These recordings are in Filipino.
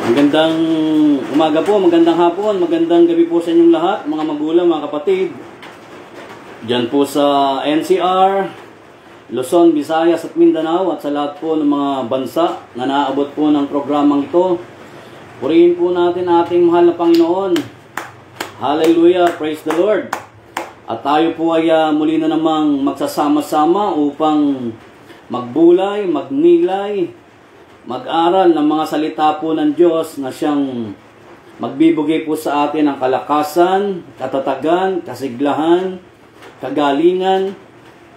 Magandang umaga po, magandang hapon, magandang gabi po sa inyong lahat, mga magulang, mga kapatid. Diyan po sa NCR, Luzon, Visayas at Mindanao at sa lahat po ng mga bansa na naaabot po ng programang ito. Purihin po natin ating mahal na Panginoon. Hallelujah, praise the Lord. At tayo po ay muli na namang magsasama-sama upang magbulay, magnilay, mag-aral ng mga salita po ng Diyos na siyang magbibigay po sa atin ng kalakasan, katatagan, kasiglahan, kagalingan,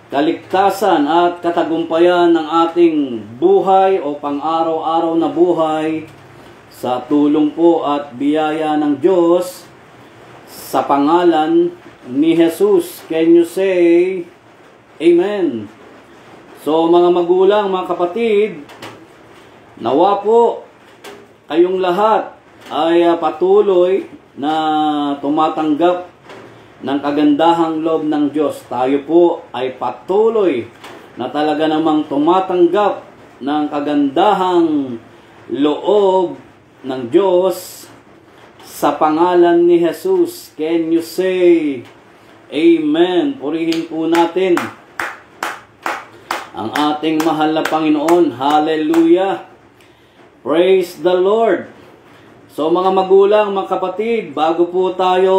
kaligtasan at katagumpayan ng ating buhay o pang-araw-araw na buhay sa tulong po at biyaya ng Diyos sa pangalan ni Jesus. Can you say Amen? So mga magulang, mga kapatid, nawa po kayong lahat ay patuloy na tumatanggap ng kagandahang loob ng Diyos. Tayo po ay patuloy na talaga namang tumatanggap ng kagandahang loob ng Diyos sa pangalan ni Jesus. Can you say Amen? Purihin po natin ang ating mahal na Panginoon. Hallelujah! Praise the Lord! So mga magulang, mga kapatid, bago po tayo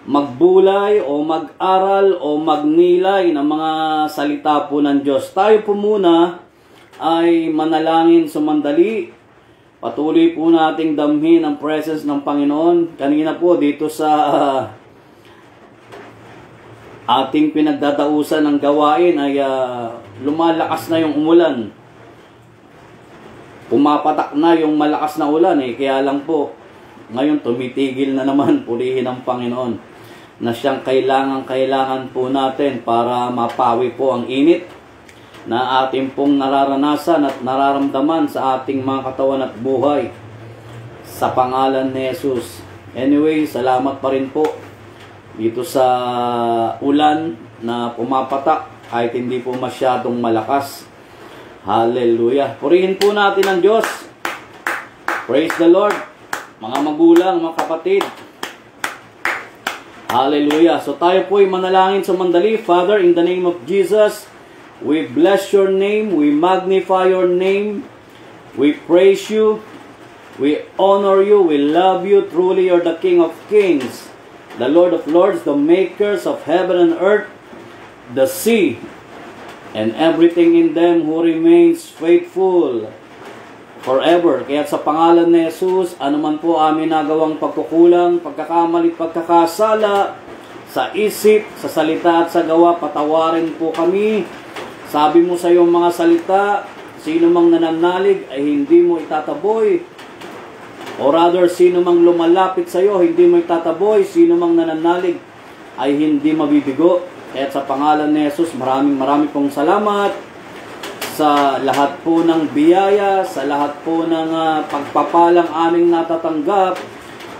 magbulay o mag-aral o magnilay ng mga salita po ng Diyos, tayo po muna ay manalangin sumandali. Patuloy po nating damhin ang presence ng Panginoon. Kanina po dito sa ating pinagdadausan ng gawain ay lumalakas na yung umulan. Pumapatak na yung malakas na ulan kaya lang po ngayon tumitigil na naman. Purihin ang Panginoon na siyang kailangan po natin para mapawi po ang init na ating pong nararanasan at nararamdaman sa ating mga katawan at buhay sa pangalan ni Jesus. Anyway, salamat pa rin po dito sa ulan na pumapatak kahit hindi po masyadong malakas. Hallelujah. Purihin po natin ang Diyos. Praise the Lord. Mga magulang, mga kapatid. Hallelujah. So tayo po ay manalangin sumandali. Father, in the name of Jesus, we bless your name. We magnify your name. We praise you. We honor you. We love you. Truly, you're the King of Kings, the Lord of Lords, the makers of heaven and earth, the sea, and everything in them who remains faithful forever. Kaya sa pangalan ni Jesus, anuman po amin nagawang pagkukulang, pagkakamali, pagkakasala, sa isip, sa salita at sa gawa, patawarin po kami. Sabi mo sa iyong mga salita, sino mang nananalig ay hindi mo itataboy. O rather, sino mang lumalapit sa iyo, hindi mo itataboy. Sino mang nananalig ay hindi mabibigo. At sa pangalan ni Jesus, maraming pong salamat sa lahat po ng biyaya, sa lahat po ng pagpapalang aming natatanggap,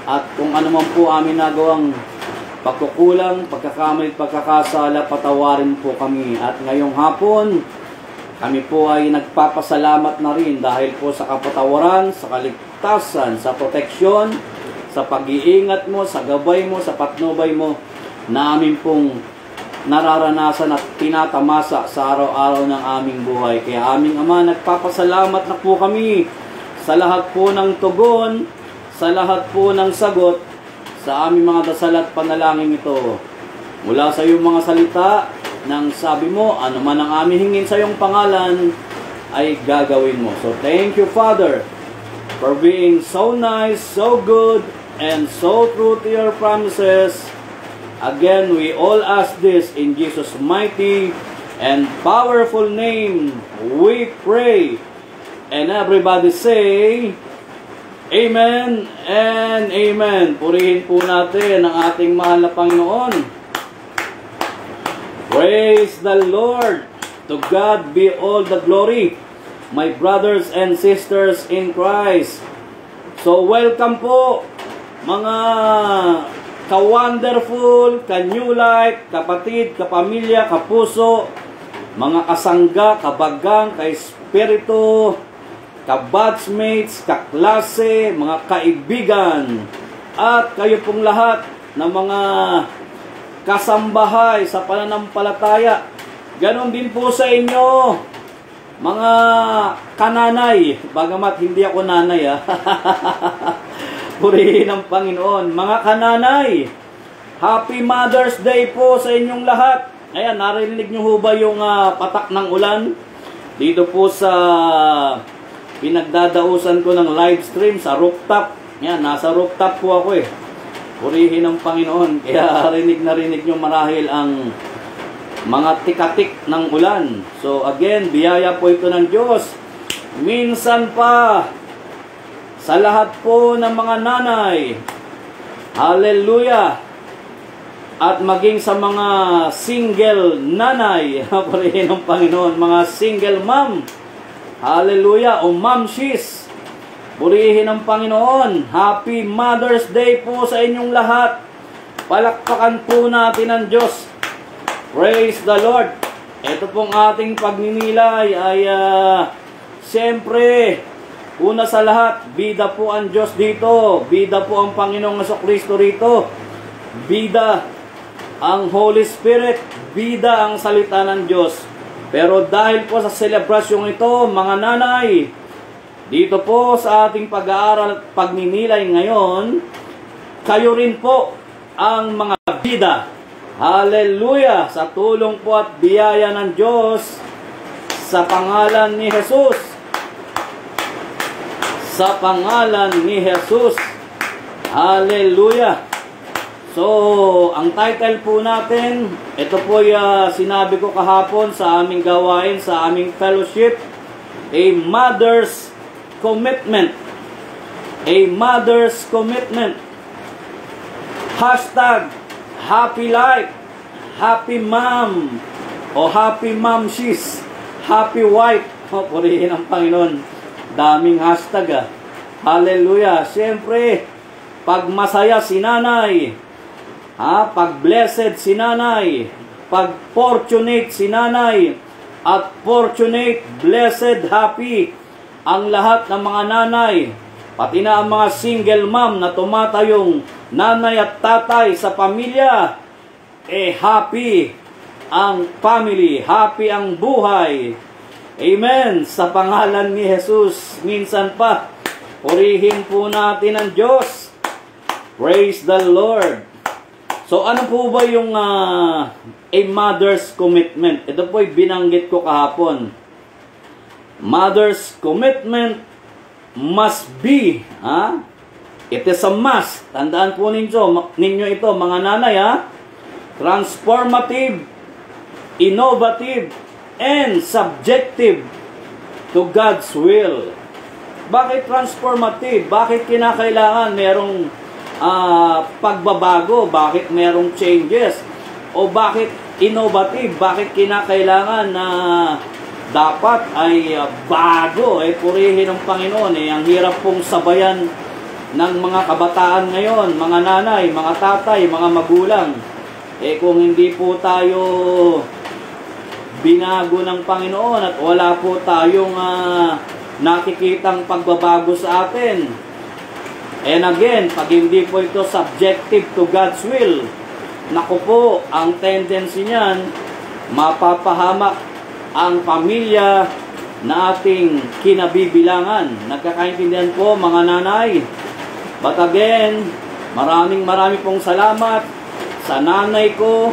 at kung ano man po aming nagawang pagkukulang, pagkakamali, pagkakasala, patawarin po kami. At ngayong hapon, kami po ay nagpapasalamat na rin dahil po sa kapatawaran, sa kaligtasan, sa proteksyon, sa pag-iingat mo, sa gabay mo, sa patnubay mo, na amin pong nararanasan at tinatamasa sa araw-araw ng aming buhay. Kaya aming Ama, nagpapasalamat na po kami sa lahat po ng tugon, sa lahat po ng sagot sa aming mga dasal at panalangin ito. Mula sa iyong mga salita, nang sabi mo, ano man ang aming hingin sa iyong pangalan, ay gagawin mo. So thank you, Father, for being so nice, so good, and so true to your promises. Again, we all ask this in Jesus' mighty and powerful name. We pray. And everybody say, Amen and Amen. Purihin po natin ang ating mahal na Panginoon. Praise the Lord. To God be all the glory, my brothers and sisters in Christ. So welcome po mga ka-wonderful, ka-new life, kapatid, kapamilya, kapuso, mga kasangga, kabagang, ka-espiritu, kabatchmates, kaklase, mga kaibigan, at kayo pong lahat ng mga kasambahay sa pananampalataya. Ganon din po sa inyo, mga kananay, bagamat hindi ako nanay purihin ang Panginoon. Mga kananay, Happy Mother's Day po sa inyong lahat. Ayan, narinig nyo ho ba yung patak ng ulan? Dito po sa pinagdadausan ko ng live stream sa rooftop. Ayan, nasa rooftop po ako eh. Purihin ang Panginoon. Kaya rinig na rinig nyo marahil ang mga tikatik ng ulan. So again, biyaya po ito ng Diyos. Minsan pa, sa lahat po ng mga nanay, hallelujah, at maging sa mga single nanay, purihin ang Panginoon, mga single mom, hallelujah, o mamshis, purihin ang Panginoon. Happy Mother's Day po sa inyong lahat. Palakpakan po natin ang Diyos. Praise the Lord. Ito pong ating pagninilay ay siyempre, una sa lahat, bida po ang Diyos dito. Bida po ang Panginoong Jesucristo rito. Bida ang Holy Spirit. Bida ang salita ng Diyos. Pero dahil po sa selebrasyong ito, mga nanay, dito po sa ating pag-aaral at pagninilay ngayon, kayo rin po ang mga bida. Hallelujah! Sa tulong po at biyaya ng Diyos, sa pangalan ni Jesus. Sa pangalan ni Jesus. Hallelujah! So, ang title po natin, ito po sinabi ko kahapon sa aming gawain, sa aming fellowship, A Mother's Commitment. A Mother's Commitment. Hashtag Happy Life, Happy Mom, o Happy Momshies, Happy Wife. Purihin ang Panginoon. Daming hashtag Hallelujah. Siyempre, pag masaya si nanay, pag blessed si nanay, pag fortunate si nanay, at fortunate, blessed, happy, ang lahat ng mga nanay, pati na ang mga single mom na tumatayong nanay at tatay sa pamilya, happy ang family, happy ang buhay. Amen. Sa pangalan ni Jesus, minsan pa, purihin po natin ang Diyos. Praise the Lord. So ano po ba yung a mother's commitment? Ito po binanggit ko kahapon. Mother's commitment must be, it is a must. Tandaan po ninyo ito, mga nanay, transformative, innovative, and subjective to God's will. Bakit transformative? Bakit kinakailangan merong pagbabago? Bakit merong changes? O bakit innovative? Bakit kinakailangan na dapat ay bago? Purihin ng Panginoon. Ang hirap pong sabayan ng mga kabataan ngayon, mga nanay, mga tatay, mga magulang. Kung hindi po tayo binago ng Panginoon at wala po tayong nakikitang pagbabago sa atin. And again, pag hindi po ito subjective to God's will, naku po, ang tendency niyan, mapapahamak ang pamilya na ating kinabibilangan. Nagkakaintindihan po, mga nanay. But again, maraming pong salamat sa nanay ko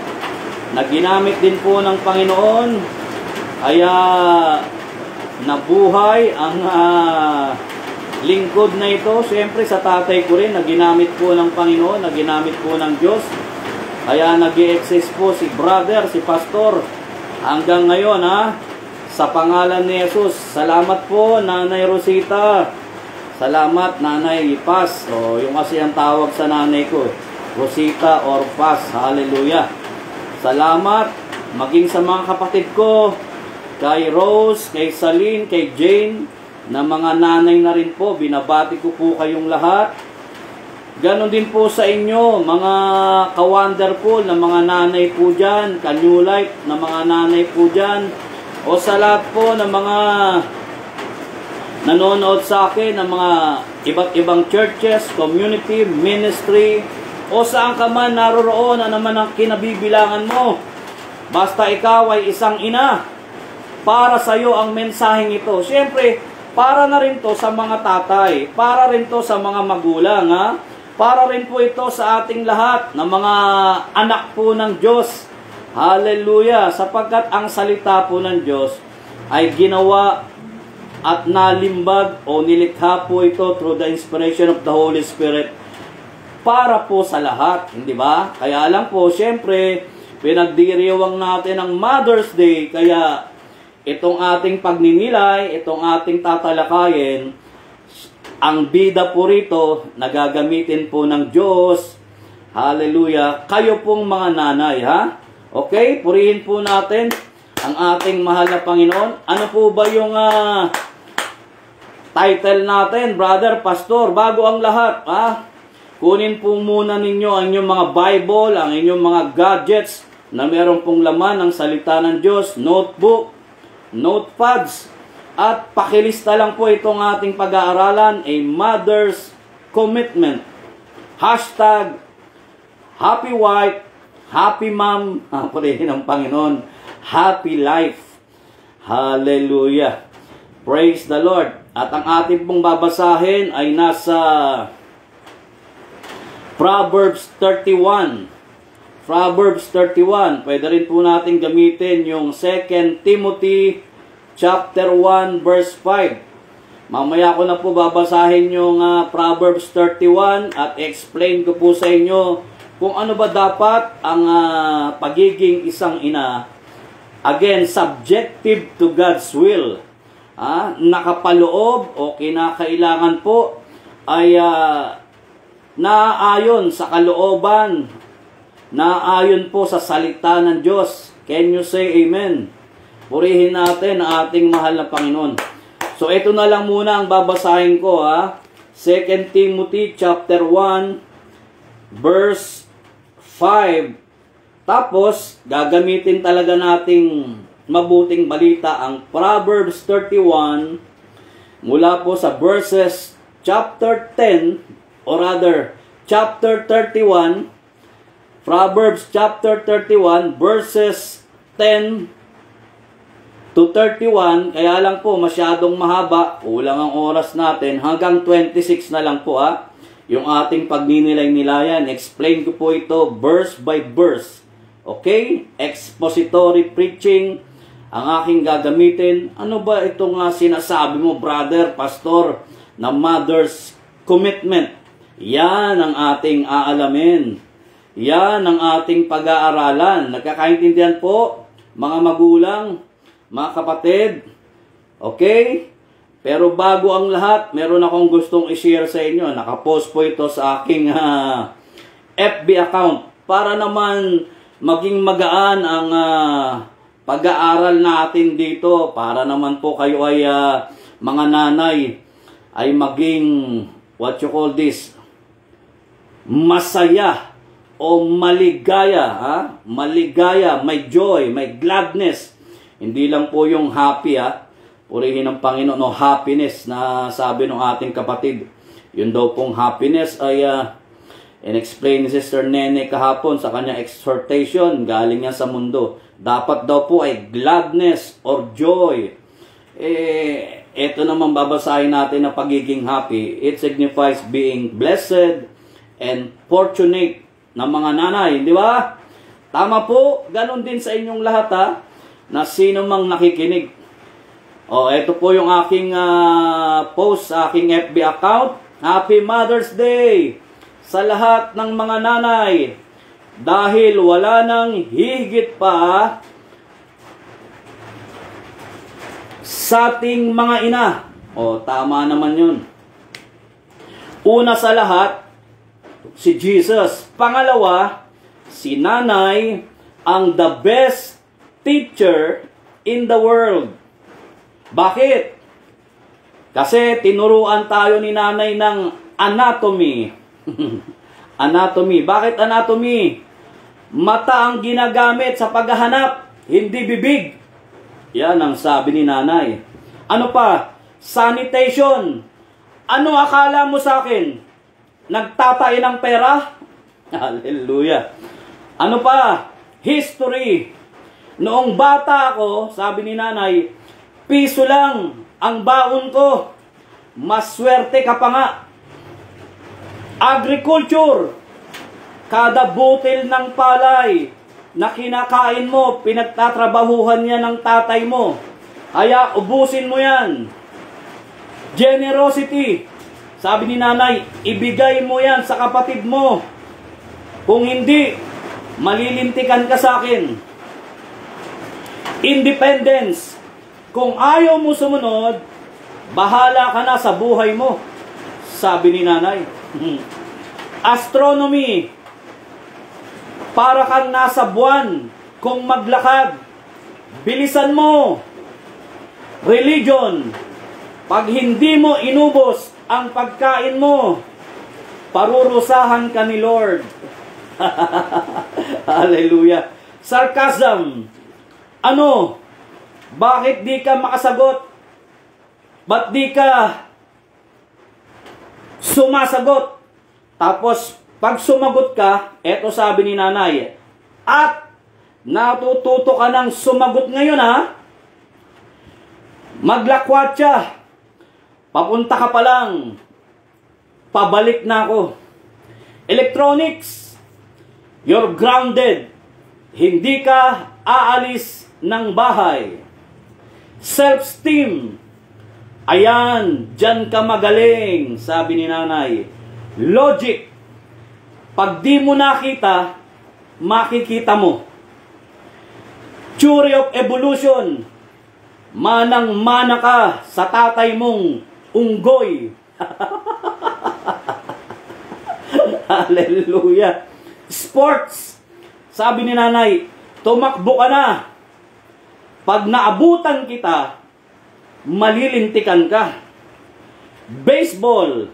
na ginamit din po ng Panginoon. Kaya nabuhay ang lingkod na ito. Siyempre sa tatay ko rin na ginamit po ng Panginoon, na ginamit po ng Diyos. Kaya nag-i-exist po si brother, si pastor, hanggang ngayon sa pangalan ni Jesus. Salamat po, Nanay Rosita. Salamat, Nanay Paz. So, yung kasi ang tawag sa nanay ko, Rosita or Paz. Hallelujah. Salamat. Maging sa mga kapatid ko, kay Rose, kay Saline, kay Jane, na mga nanay na rin po. Binabati ko po kayong lahat. Ganon din po sa inyo, mga ka-wonderful na mga nanay po dyan, ka-New Life na mga nanay po dyan, o sa lahat po ng mga nanonood sa akin ng mga iba't ibang churches, community, ministry, o saan ka man naroroon na naman ang kinabibilangan mo. Basta ikaw ay isang ina, para sa iyo ang mensaheng ito. Siyempre, para na rin to sa mga tatay, para rin to sa mga magulang, ha? Para rin po ito sa ating lahat na mga anak po ng Diyos. Hallelujah! Sapagkat ang salita po ng Diyos ay ginawa at nalimbag o nilikha po ito through the inspiration of the Holy Spirit para po sa lahat, hindi ba? Kaya lang po, siyempre, pinagdiriwang natin ang Mother's Day, kaya itong ating pagninilay, itong ating tatalakayin, ang bida po rito, nagagamitin po ng Diyos. Hallelujah. Kayo pong mga nanay, ha? Okay? Purihin po natin ang ating mahal na Panginoon. Ano po ba yung title natin, brother, pastor? Bago ang lahat, ha? Kunin po muna ninyo ang inyong mga Bible, ang inyong mga gadgets na meron pong laman ng salita ng Diyos, notebook, notepads, at pakilista lang po itong ating pag-aaralan, a mother's commitment. Hashtag happy wife, happy mom, purihin ng Panginoon, happy life. Hallelujah. Praise the Lord. At ang ating pong babasahin ay nasa Proverbs 31. Proverbs 31. Pwede rin po natin gamitin yung 2 Timothy chapter 1 verse 5. Mamaya ko na po babasahin yung Proverbs 31 at explain ko po sa inyo kung ano ba dapat ang pagiging isang ina. Again, subjective to God's will. Nakapaloob o kinakailangan po ay naayon sa kalooban, naayon po sa salita ng Diyos. Can you say amen? Purihin natin ang ating mahal na Panginoon. So ito na lang muna ang babasahin ko, 2 Timothy chapter 1 verse 5. Tapos gagamitin talaga nating mabuting balita ang Proverbs 31 mula po sa verses chapter 10 or rather chapter 31, Proverbs chapter 31 verses 10 to 31. Kaya lang po masyadong mahaba, kulang ang oras natin, hanggang 26 na lang po yung ating pagninilay-nilayan. Explain ko po ito verse by verse. Okay? Expository preaching ang aking gagamitin. Ano ba itong sinasabi mo, brother, pastor, na mother's commitment? Yan ang ating aalamin. Yan ang ating pag-aaralan. Nagkakaintindihan po, mga magulang, mga kapatid. Okay? Pero bago ang lahat, meron akong gustong i-share sa inyo. Nakapost po ito sa aking FB account para naman maging magaan ang pag-aaral natin dito. Para naman po kayo ay mga nanay ay maging, what you call this, masaya o maligaya, maligaya, may joy, may gladness. Hindi lang po yung happy, purihin ng Panginoon, no, happiness na sabi ng ating kapatid. Yun daw pong happiness ay in-explain ni Sister Nene kahapon sa kanyang exhortation, galing yan sa mundo. Dapat daw po ay gladness or joy. Ito naman babasahin natin na pagiging happy. It signifies being blessed and fortunate na mga nanay, di ba? Tama po, ganun din sa inyong lahat, na sino mang nakikinig. Ito po yung aking post sa aking FB account. Happy Mother's Day sa lahat ng mga nanay. Dahil wala nang higit pa sa ating mga ina. Tama naman yun. Una sa lahat, si Jesus. Pangalawa, si nanay ang the best teacher in the world. Bakit? Kasi tinuruan tayo ni nanay ng anatomy. Anatomy. Bakit anatomy? Mata ang ginagamit sa paghahanap, hindi bibig. Yan ang sabi ni nanay. Ano pa? Sanitation. Ano akala mo sa akin? Nagtatay ng pera? Hallelujah. Ano pa? History. Noong bata ako, sabi ni nanay, piso lang ang baon ko. Maswerte ka pa nga. Agriculture. Kada butil ng palay na kinakain mo, pinagtatrabahuhan niya ng tatay mo. Kaya ubusin mo yan. Generosity. Sabi ni nanay, ibigay mo yan sa kapatid mo. Kung hindi, malilintikan ka sa akin. Independence. Kung ayaw mo sumunod, bahala ka na sa buhay mo. Sabi ni nanay. Astronomy. Para kang nasa buwan kung maglakad. Bilisan mo. Religion. Pag hindi mo inubos ang pagkain mo, parurusahan ka ni Lord. Hallelujah. Sarcasm. Ano? Bakit di ka makasagot? Ba't di ka sumasagot? Tapos, pag sumagot ka, eto sabi ni nanay, at natututo ka ng sumagot ngayon ha, maglakwat siya. Papunta ka pa lang, pabalik na ako. Electronics, you're grounded. Hindi ka aalis ng bahay. Self-esteem, ayan, dyan ka magaling, sabi ni nanay. Logic, pag di mo nakita, makikita mo. Theory of evolution, manang-mana ka sa tatay mong unggoy. Hallelujah. Sports, sabi ni nanay, tumakbo ka na. Pag naabutan kita, malilintikan ka. Baseball,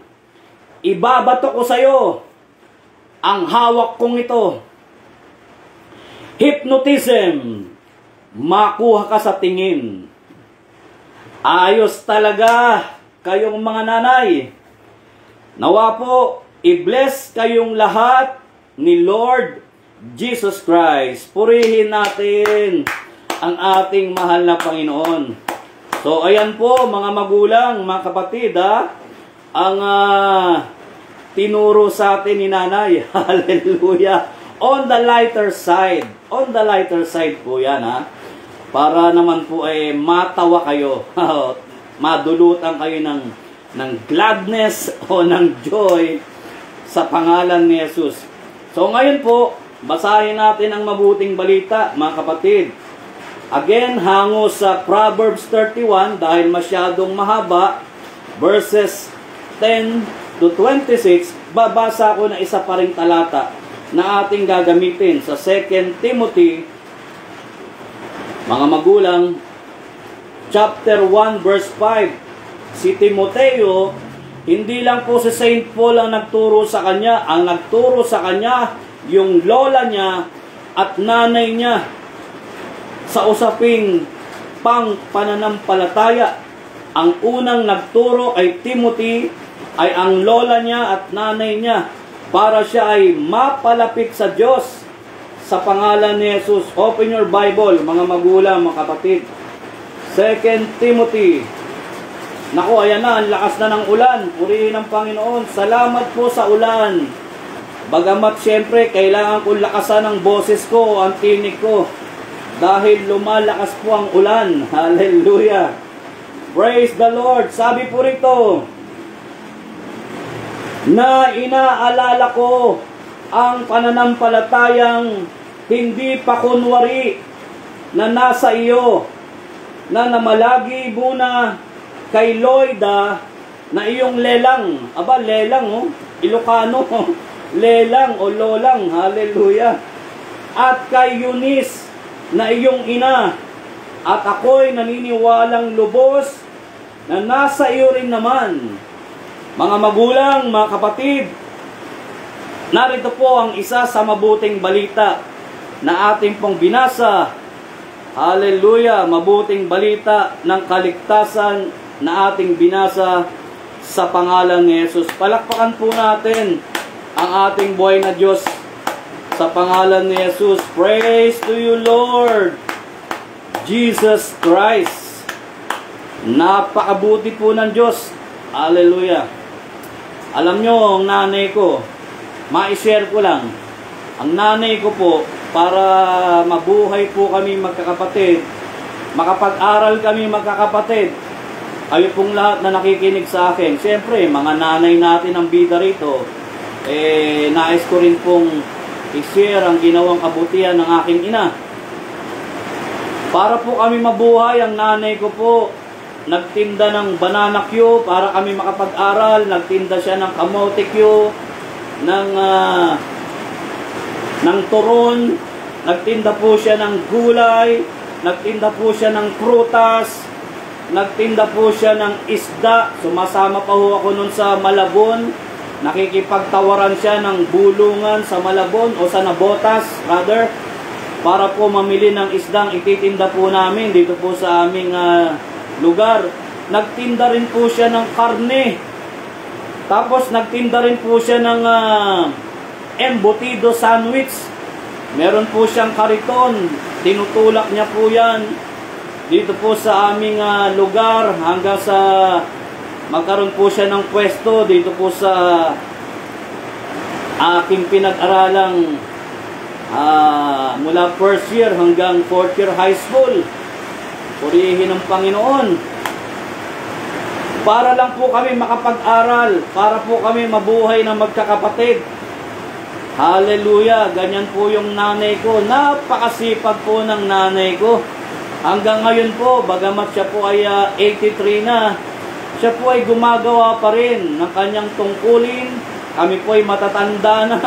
ibabato ko sa'yo ang hawak kong ito. Hypnotism, makuha ka sa tingin. Ayos talaga kayong mga nanay. Nawa po, i-bless kayong lahat ni Lord Jesus Christ. Purihin natin ang ating mahal na Panginoon. So, ayan po mga magulang, mga kapatid, ang tinuro sa atin ni nanay. Hallelujah. On the lighter side. On the lighter side po yan, para naman po ay matawa kayo. Madulutan kayo ng gladness o ng joy sa pangalan ni Jesus. So ngayon po, basahin natin ang mabuting balita, mga kapatid. Again, hango sa Proverbs 31 dahil masyadong mahaba, verses 10 to 26, babasa ko na isa pa ring talata na ating gagamitin sa 2 Timothy, mga magulang, chapter 1 verse 5. Si Timoteo, hindi lang po si Saint Paul ang nagturo sa kanya, ang nagturo sa kanya yung lola niya at nanay niya sa usaping pang pananampalataya. Ang unang nagturo ay Timothy ay ang lola niya at nanay niya para siya ay mapalapit sa Diyos sa pangalan ni Jesus. Open your Bible, mga magulang, mga kapatid. 2 Timothy. Naku, ayan na, ang lakas na ng ulan. Purihin ang Panginoon. Salamat po sa ulan. Bagamat siyempre, kailangan kong lakasan ang boses ko, ang tinig ko. Dahil lumalakas po ang ulan. Hallelujah. Praise the Lord. Sabi po rito, na inaalala ko ang pananampalatayang hindi pa kunwari na nasa iyo, na namalagi muna kay Loida na iyong lelang. Aba, lelang, Ilocano, lelang o lolang. Hallelujah. At kay Eunice na iyong ina. At ako'y naniniwalang lubos na nasa iyo rin naman. Mga magulang, mga kapatid, narito po ang isa sa mabuting balita na ating pong binasa. Hallelujah! Mabuting balita ng kaligtasan na ating binasa sa pangalan ni Jesus. Palakpakan po natin ang ating buhay na Diyos sa pangalan ni Jesus. Praise to you, Lord Jesus Christ. Napakabuti po ng Diyos. Hallelujah. Alam nyo, ang nanay ko, ma-share ko lang, ang nanay ko po, para mabuhay po kami magkakapatid, makapag-aral kami magkakapatid, kayo pong lahat na nakikinig sa akin, siyempre, mga nanay natin ang bida rito, nais ko rin pong i-share ang ginawang kabutihan ng aking ina. Para po kami mabuhay, ang nanay ko po, nagtinda ng banana Q para kami makapag-aral, nagtinda siya ng kamote Q, ng turon, nagtinda po siya ng gulay, nagtinda po siya ng prutas, nagtinda po siya ng isda. Sumasama pa ho ako nun sa Malabon, nakikipagtawaran siya ng bulungan sa Malabon o sa Nabotas rather, para po mamili ng isdang ititinda po namin dito po sa aming lugar. Nagtinda rin po siya ng karne, tapos nagtinda rin po siya ng embutido sandwich. Meron po siyang kariton, tinutulak niya po yan dito po sa aming lugar hanggang sa magkaroon po siya ng pwesto dito po sa aking pinag-aralang mula first year hanggang fourth year high school. Purihin ng Panginoon. Para lang po kami makapag-aral, para po kami mabuhay na magkakapatid. Hallelujah! Ganyan po yung nanay ko. Napakasipag po ng nanay ko. Hanggang ngayon po, bagamat siya po ay 83 na, siya po ay gumagawa pa rin ng kanyang tungkulin. Kami po ay matatanda na.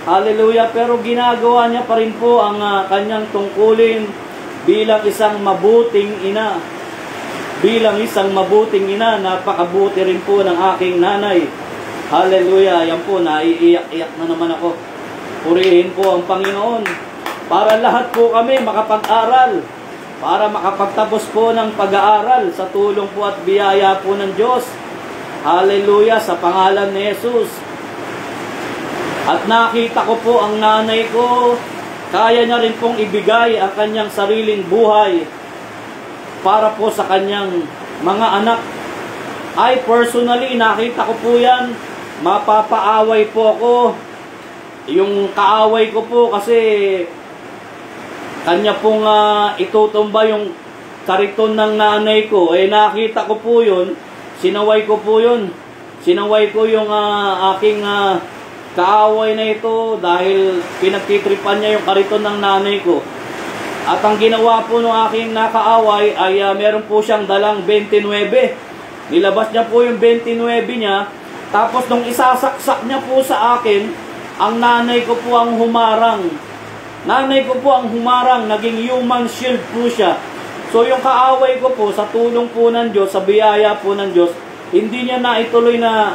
Hallelujah! Pero ginagawa niya pa rin po ang kanyang tungkulin bilang isang mabuting ina. Bilang isang mabuting ina, napakabuti rin po ng aking nanay. Hallelujah! Yan po, naiiyak-iyak na naman ako. Purihin po ang Panginoon. Para lahat po kami makapag-aral. Para makapagtapos po ng pag-aaral sa tulong po at biyaya po ng Diyos. Hallelujah! Sa pangalan ni Jesus. At nakita ko po ang nanay ko, kaya niya rin pong ibigay ang kanyang sariling buhay para po sa kanyang mga anak. Ay, personally, nakita ko po yan. Mapapaaway po ako. Yung kaaway ko po kasi kanya pong itutumba yung kariton ng nanay ko. Nakita ko po yun. Sinaway ko po yun. Sinaway ko yung aking kaaway na ito dahil pinagtitripan niya yung kariton ng nanay ko. At ang ginawa po ng aking nakaaway ay meron po siyang dalang 29. Nilabas niya po yung 29 niya. Tapos nung isasaksak niya po sa akin, ang nanay ko po ang humarang. Nanay ko po ang humarang, naging human shield po siya. So yung kaaway ko po, sa tulong po ng Diyos, sa biyaya po ng Diyos, hindi niya na ituloy na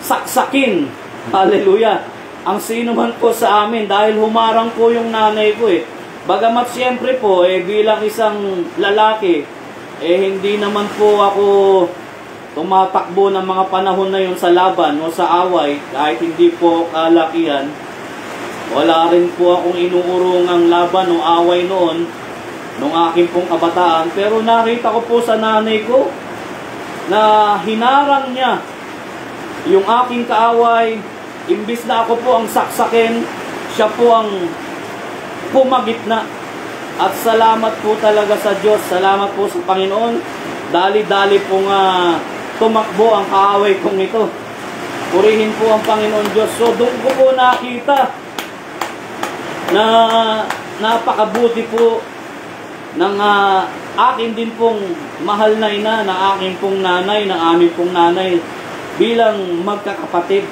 saksakin. Hallelujah! Ang sino man po sa amin, dahil humarang po yung nanay ko Bagamat siyempre po, bilang isang lalaki, hindi naman po ako tumatakbo ng mga panahon na yun sa laban o sa away, kahit hindi po kalakihan. Wala rin po akong inuurungang laban o away noon, nung aking pong kabataan. Pero nakita ko po sa nanay ko, na hinarang niya yung aking kaaway. Imbis na ako po ang saksakin, siya po ang pumagitna. At salamat po talaga sa Diyos, salamat po sa Panginoon. Dali-dali pong tumakbo ang kaaway kong ito. Purihin po ang Panginoon Diyos. So doon ko po nakita na napakabuti po ng akin din pong mahal na ina, ng aking pong nanay, ng aming pong nanay, bilang magkakapatid.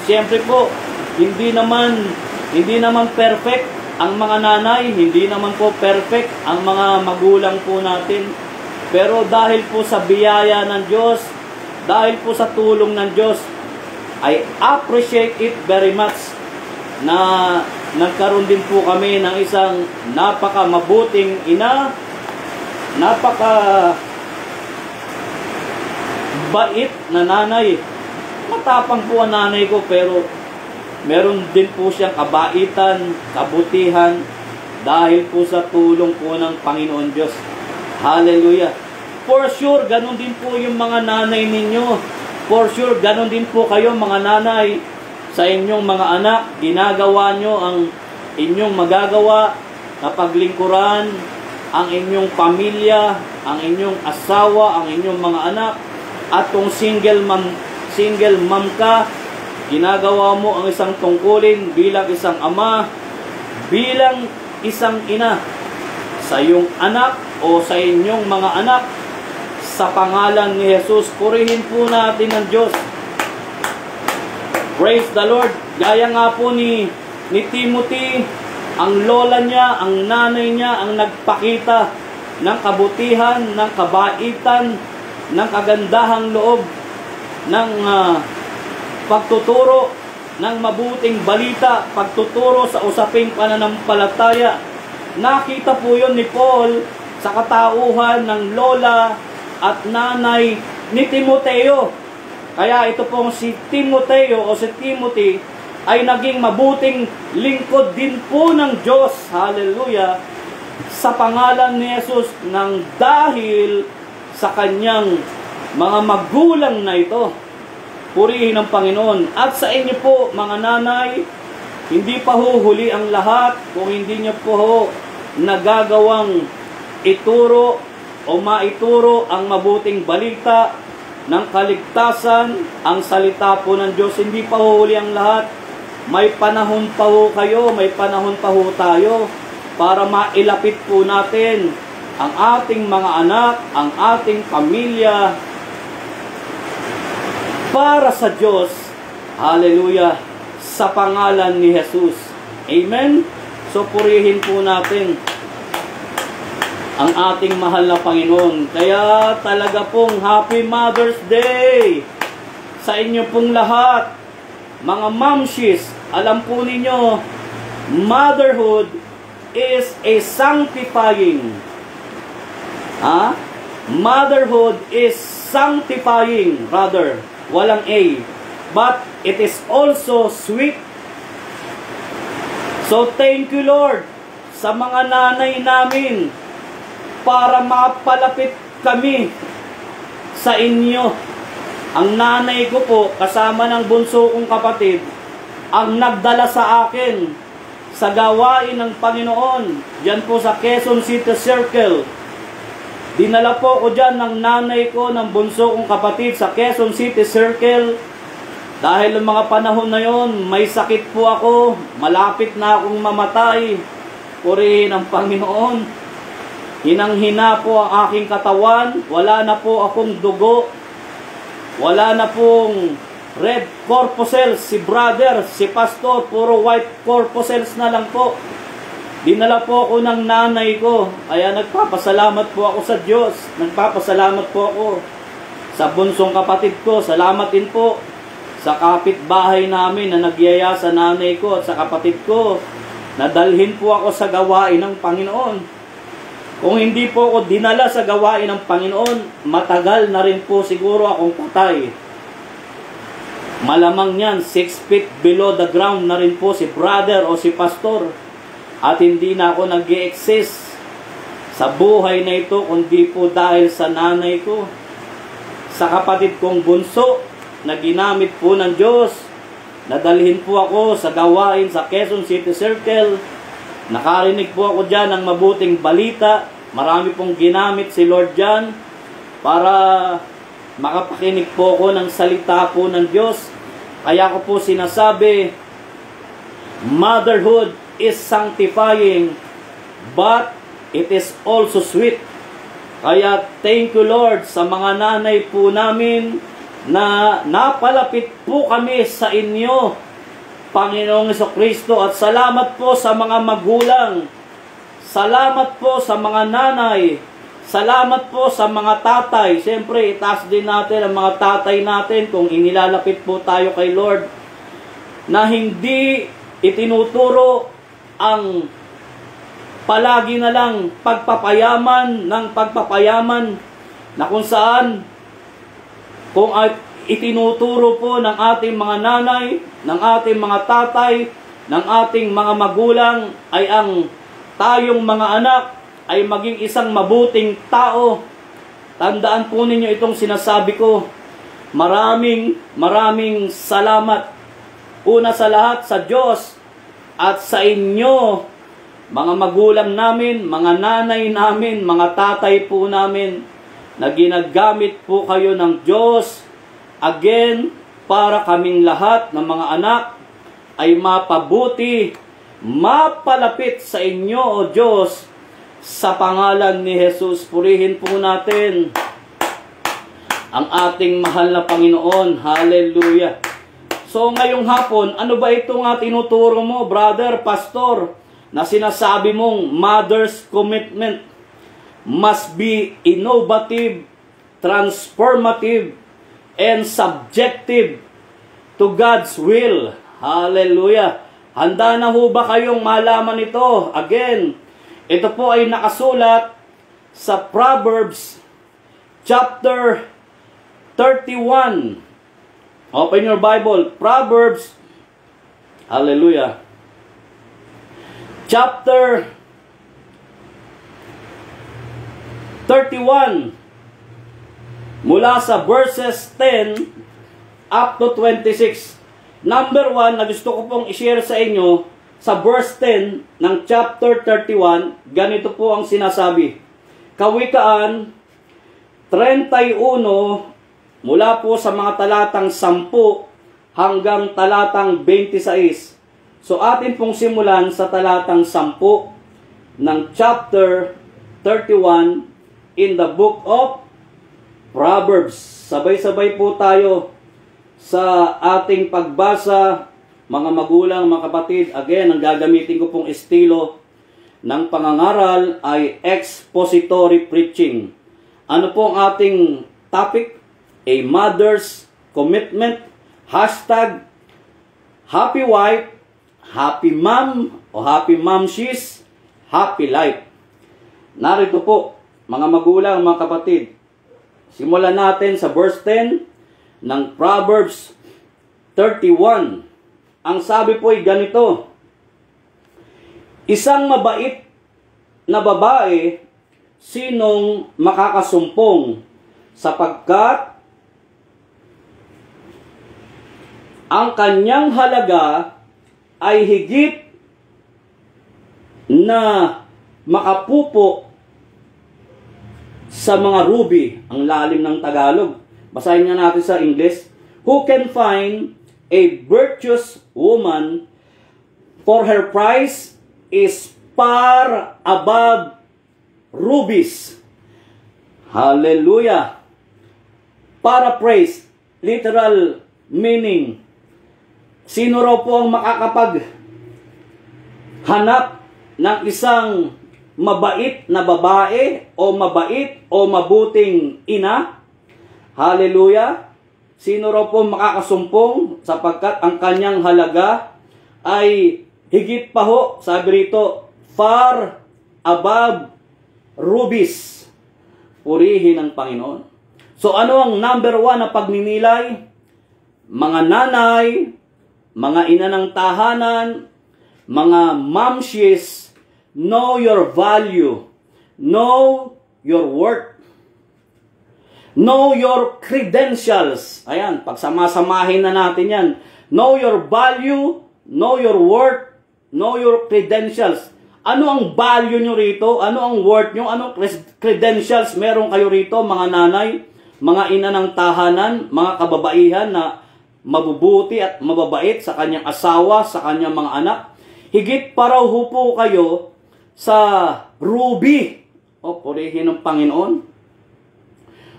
Siyempre po, hindi naman perfect ang mga nanay, hindi naman po perfect ang mga magulang po natin. Pero dahil po sa biyaya ng Diyos, dahil po sa tulong ng Diyos, I appreciate it very much na nagkaroon din po kami ng isang napaka mabuting ina, napaka bait na nanay. Matapang po ang nanay ko, pero meron din po siyang kabaitan, kabutihan, dahil po sa tulong po ng Panginoon Diyos. Hallelujah. For sure, ganun din po yung mga nanay ninyo. For sure, ganun din po kayo mga nanay sa inyong mga anak. Ginagawa nyo ang inyong magagawa na paglingkuran ang inyong pamilya, ang inyong asawa, ang inyong mga anak. At kung single mom ka, ginagawa mo ang isang tungkulin bilang isang ama, bilang isang ina sa iyong anak o sa inyong mga anak. Sa pangalan ni Jesus, purihin po natin ang Diyos. Praise the Lord. Gaya nga po ni Timothy, ang lola niya, ang nanay niya, ang nagpakita ng kabutihan, ng kabaitan, ng kagandahang loob, ng pagtuturo ng mabuting balita, pagtuturo sa usaping pananampalataya. Nakita po yun ni Paul sa katauhan ng lola at nanay ni Timoteo. Kaya ito pong si Timoteo o si Timothy ay naging mabuting lingkod din po ng Diyos. Hallelujah. Sa pangalan ni Jesus, nang dahil sa kanyang mga magulang na ito. Purihin ang Panginoon. At sa inyo po, mga nanay, hindi pa huhuli ang lahat kung hindi niyo po nagagawang ituro o maituro ang mabuting balita ng kaligtasan, ang salita po ng Diyos. Hindi pa huhuli ang lahat. May panahon pa ho kayo, may panahon pa ho tayo para mailapit po natin ang ating mga anak, ang ating pamilya para sa Diyos. Hallelujah. Sa pangalan ni Jesus. Amen. So purihin po natin ang ating mahal na Panginoon. Kaya talaga pong Happy Mother's Day sa inyo pong lahat. Mga mamshis, alam po ninyo, motherhood is a sanctifying. Motherhood is sanctifying, brother. Walang A. But it is also sweet. So thank you, Lord, sa mga nanay namin para mapalapit kami sa inyo. Ang nanay ko po, kasama ng bunso kong kapatid, ang nagdala sa akin sa gawain ng Panginoon. Diyan po sa Quezon City Circle. Dinala po ko dyan ng nanay ko, ng bunso kong kapatid sa Quezon City Circle. Dahil ng mga panahon na yon, may sakit po ako. Malapit na akong mamatay. Purihin ang Panginoon. Hinang-hina po ang aking katawan. Wala na po akong dugo. Wala na pong red corpuscles. Si brother, si pastor, puro white corpuscles na lang po. Dinala po ako ng nanay ko. Kaya nagpapasalamat po ako sa Diyos. Nagpapasalamat po ako sa bunsong kapatid ko. Salamat din po sa kapitbahay namin na nagyaya sa nanay ko at sa kapatid ko. Nadalhin po ako sa gawain ng Panginoon. Kung hindi po ako dinala sa gawain ng Panginoon, matagal na rin po siguro akong patay. Malamang yan, 6 feet below the ground na rin po si brother o si pastor. At hindi na ako nag-i-exist sa buhay na ito, kundi po dahil sa nanay ko, sa kapatid kong bunso, na ginamit po ng Diyos. Nadalhin po ako sa gawain sa Quezon City Circle. Nakarinig po ako dyan ng mabuting balita. Marami pong ginamit si Lord dyan para makapakinig po ako ng salita po ng Diyos. Kaya ko po sinasabi, motherhood is sanctifying, but it is also sweet. Kaya thank you, Lord, sa mga nanay po namin na napalapit po kami sa inyo, Panginoong Jesucristo. At salamat po sa mga magulang. Salamat po sa mga nanay. Salamat po sa mga tatay. Siyempre, itaas din natin ang mga tatay natin kung inilalapit po tayo kay Lord, na hindi itinuturo ang palagi na lang pagpapayaman ng pagpapayaman, na kung saan kung itinuturo po ng ating mga nanay, ng ating mga tatay, ng ating mga magulang ay ang tayong mga anak ay maging isang mabuting tao. Tandaan po ninyo itong sinasabi ko. Maraming salamat. Una sa lahat sa Diyos at sa inyo, mga magulang namin, mga nanay namin, mga tatay po namin, na ginagamit po kayo ng Diyos, again, para kaming lahat ng mga anak ay mapabuti, mapalapit sa inyo, O Diyos, sa pangalan ni Jesus. Purihin po natin ang ating mahal na Panginoon. Hallelujah. So ngayong hapon, ano ba ito nga tinuturo mo, brother, pastor, na sinasabi mong mother's commitment must be innovative, transformative, and subjective to God's will. Hallelujah. Handa na ho ba kayong malaman ito? Again, ito po ay nakasulat sa Proverbs chapter 31. Open your Bible. Proverbs, hallelujah, chapter 31, mula sa verses 10 up to 26. Number 1 na gusto ko pong i-share sa inyo, sa verse 10 ng chapter 31, ganito po ang sinasabi. Kawikaan 31, mula po sa mga talatang 10 hanggang talatang 26. So atin pong simulan sa talatang 10 ng chapter 31 in the book of Proverbs. Sabay-sabay po tayo sa ating pagbasa, mga magulang, mga kapatid. Again, ang gagamitin ko pong estilo ng pangangaral ay expository preaching. Ano po ang ating topic? A mother's commitment, hashtag happy wife, happy mom, o happy momshies, happy life. Narito po, mga magulang, mga kapatid. Simulan natin sa verse 10 ng Proverbs 31. Ang sabi po ay ganito: isang mabait na babae, sinong makakasumpong, sapagkat ang kanyang halaga ay higit na makapupo sa mga ruby. Ang lalim ng Tagalog. Basahin nga natin sa English. Who can find a virtuous woman, for her price is far above rubies. Hallelujah. Paraphrase, literal meaning. Sino raw po ang makakapaghanap ng isang mabait na babae o mabait o mabuting ina? Hallelujah. Sino raw po makakasumpong sapagkat ang kanyang halaga ay higit pa ho, sabi rito, far above rubies. Purihin ang Panginoon. So ano ang number 1 na pagninilay? Mga nanay, mga ina ng tahanan, mga momshies, know your value. Know your worth. Know your credentials. Ayan, pagsamasamahin na natin yan. Know your value, know your worth, know your credentials. Ano ang value nyo rito? Ano ang worth nyo? Ano credentials meron kayo rito, mga nanay, mga ina ng tahanan, mga kababaihan na mabubuti at mababait sa kanyang asawa, sa kanyang mga anak? Higit pa raw po kayo sa ruby. O, purihin ng Panginoon.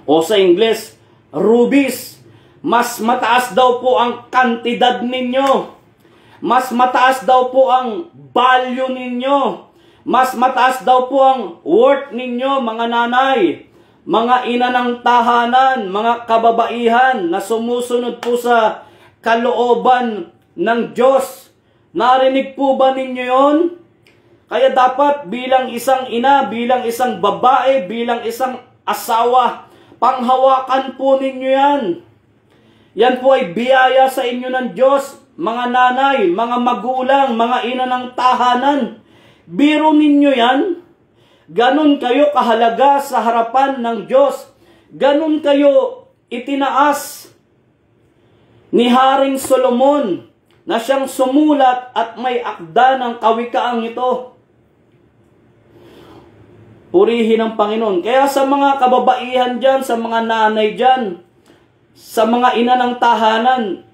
O sa English, rubies. Mas mataas daw po ang kantidad ninyo. Mas mataas daw po ang value ninyo. Mas mataas daw po ang worth ninyo, mga nanay, mga ina ng tahanan, mga kababaihan na sumusunod po sa kalooban ng Diyos. Narinig po ba ninyo yon? Kaya dapat bilang isang ina, bilang isang babae, bilang isang asawa, panghawakan po ninyo yan. Yan po ay biyaya sa inyo ng Diyos, mga nanay, mga magulang, mga ina ng tahanan. Biro ninyo yan. Ganon kayo kahalaga sa harapan ng Diyos. Ganon kayo itinaas ni Haring Solomon na siyang sumulat at may akda ng kawikaang ito. Purihin ang Panginoon. Kaya sa mga kababaihan dyan, sa mga nanay dyan, sa mga ina ng tahanan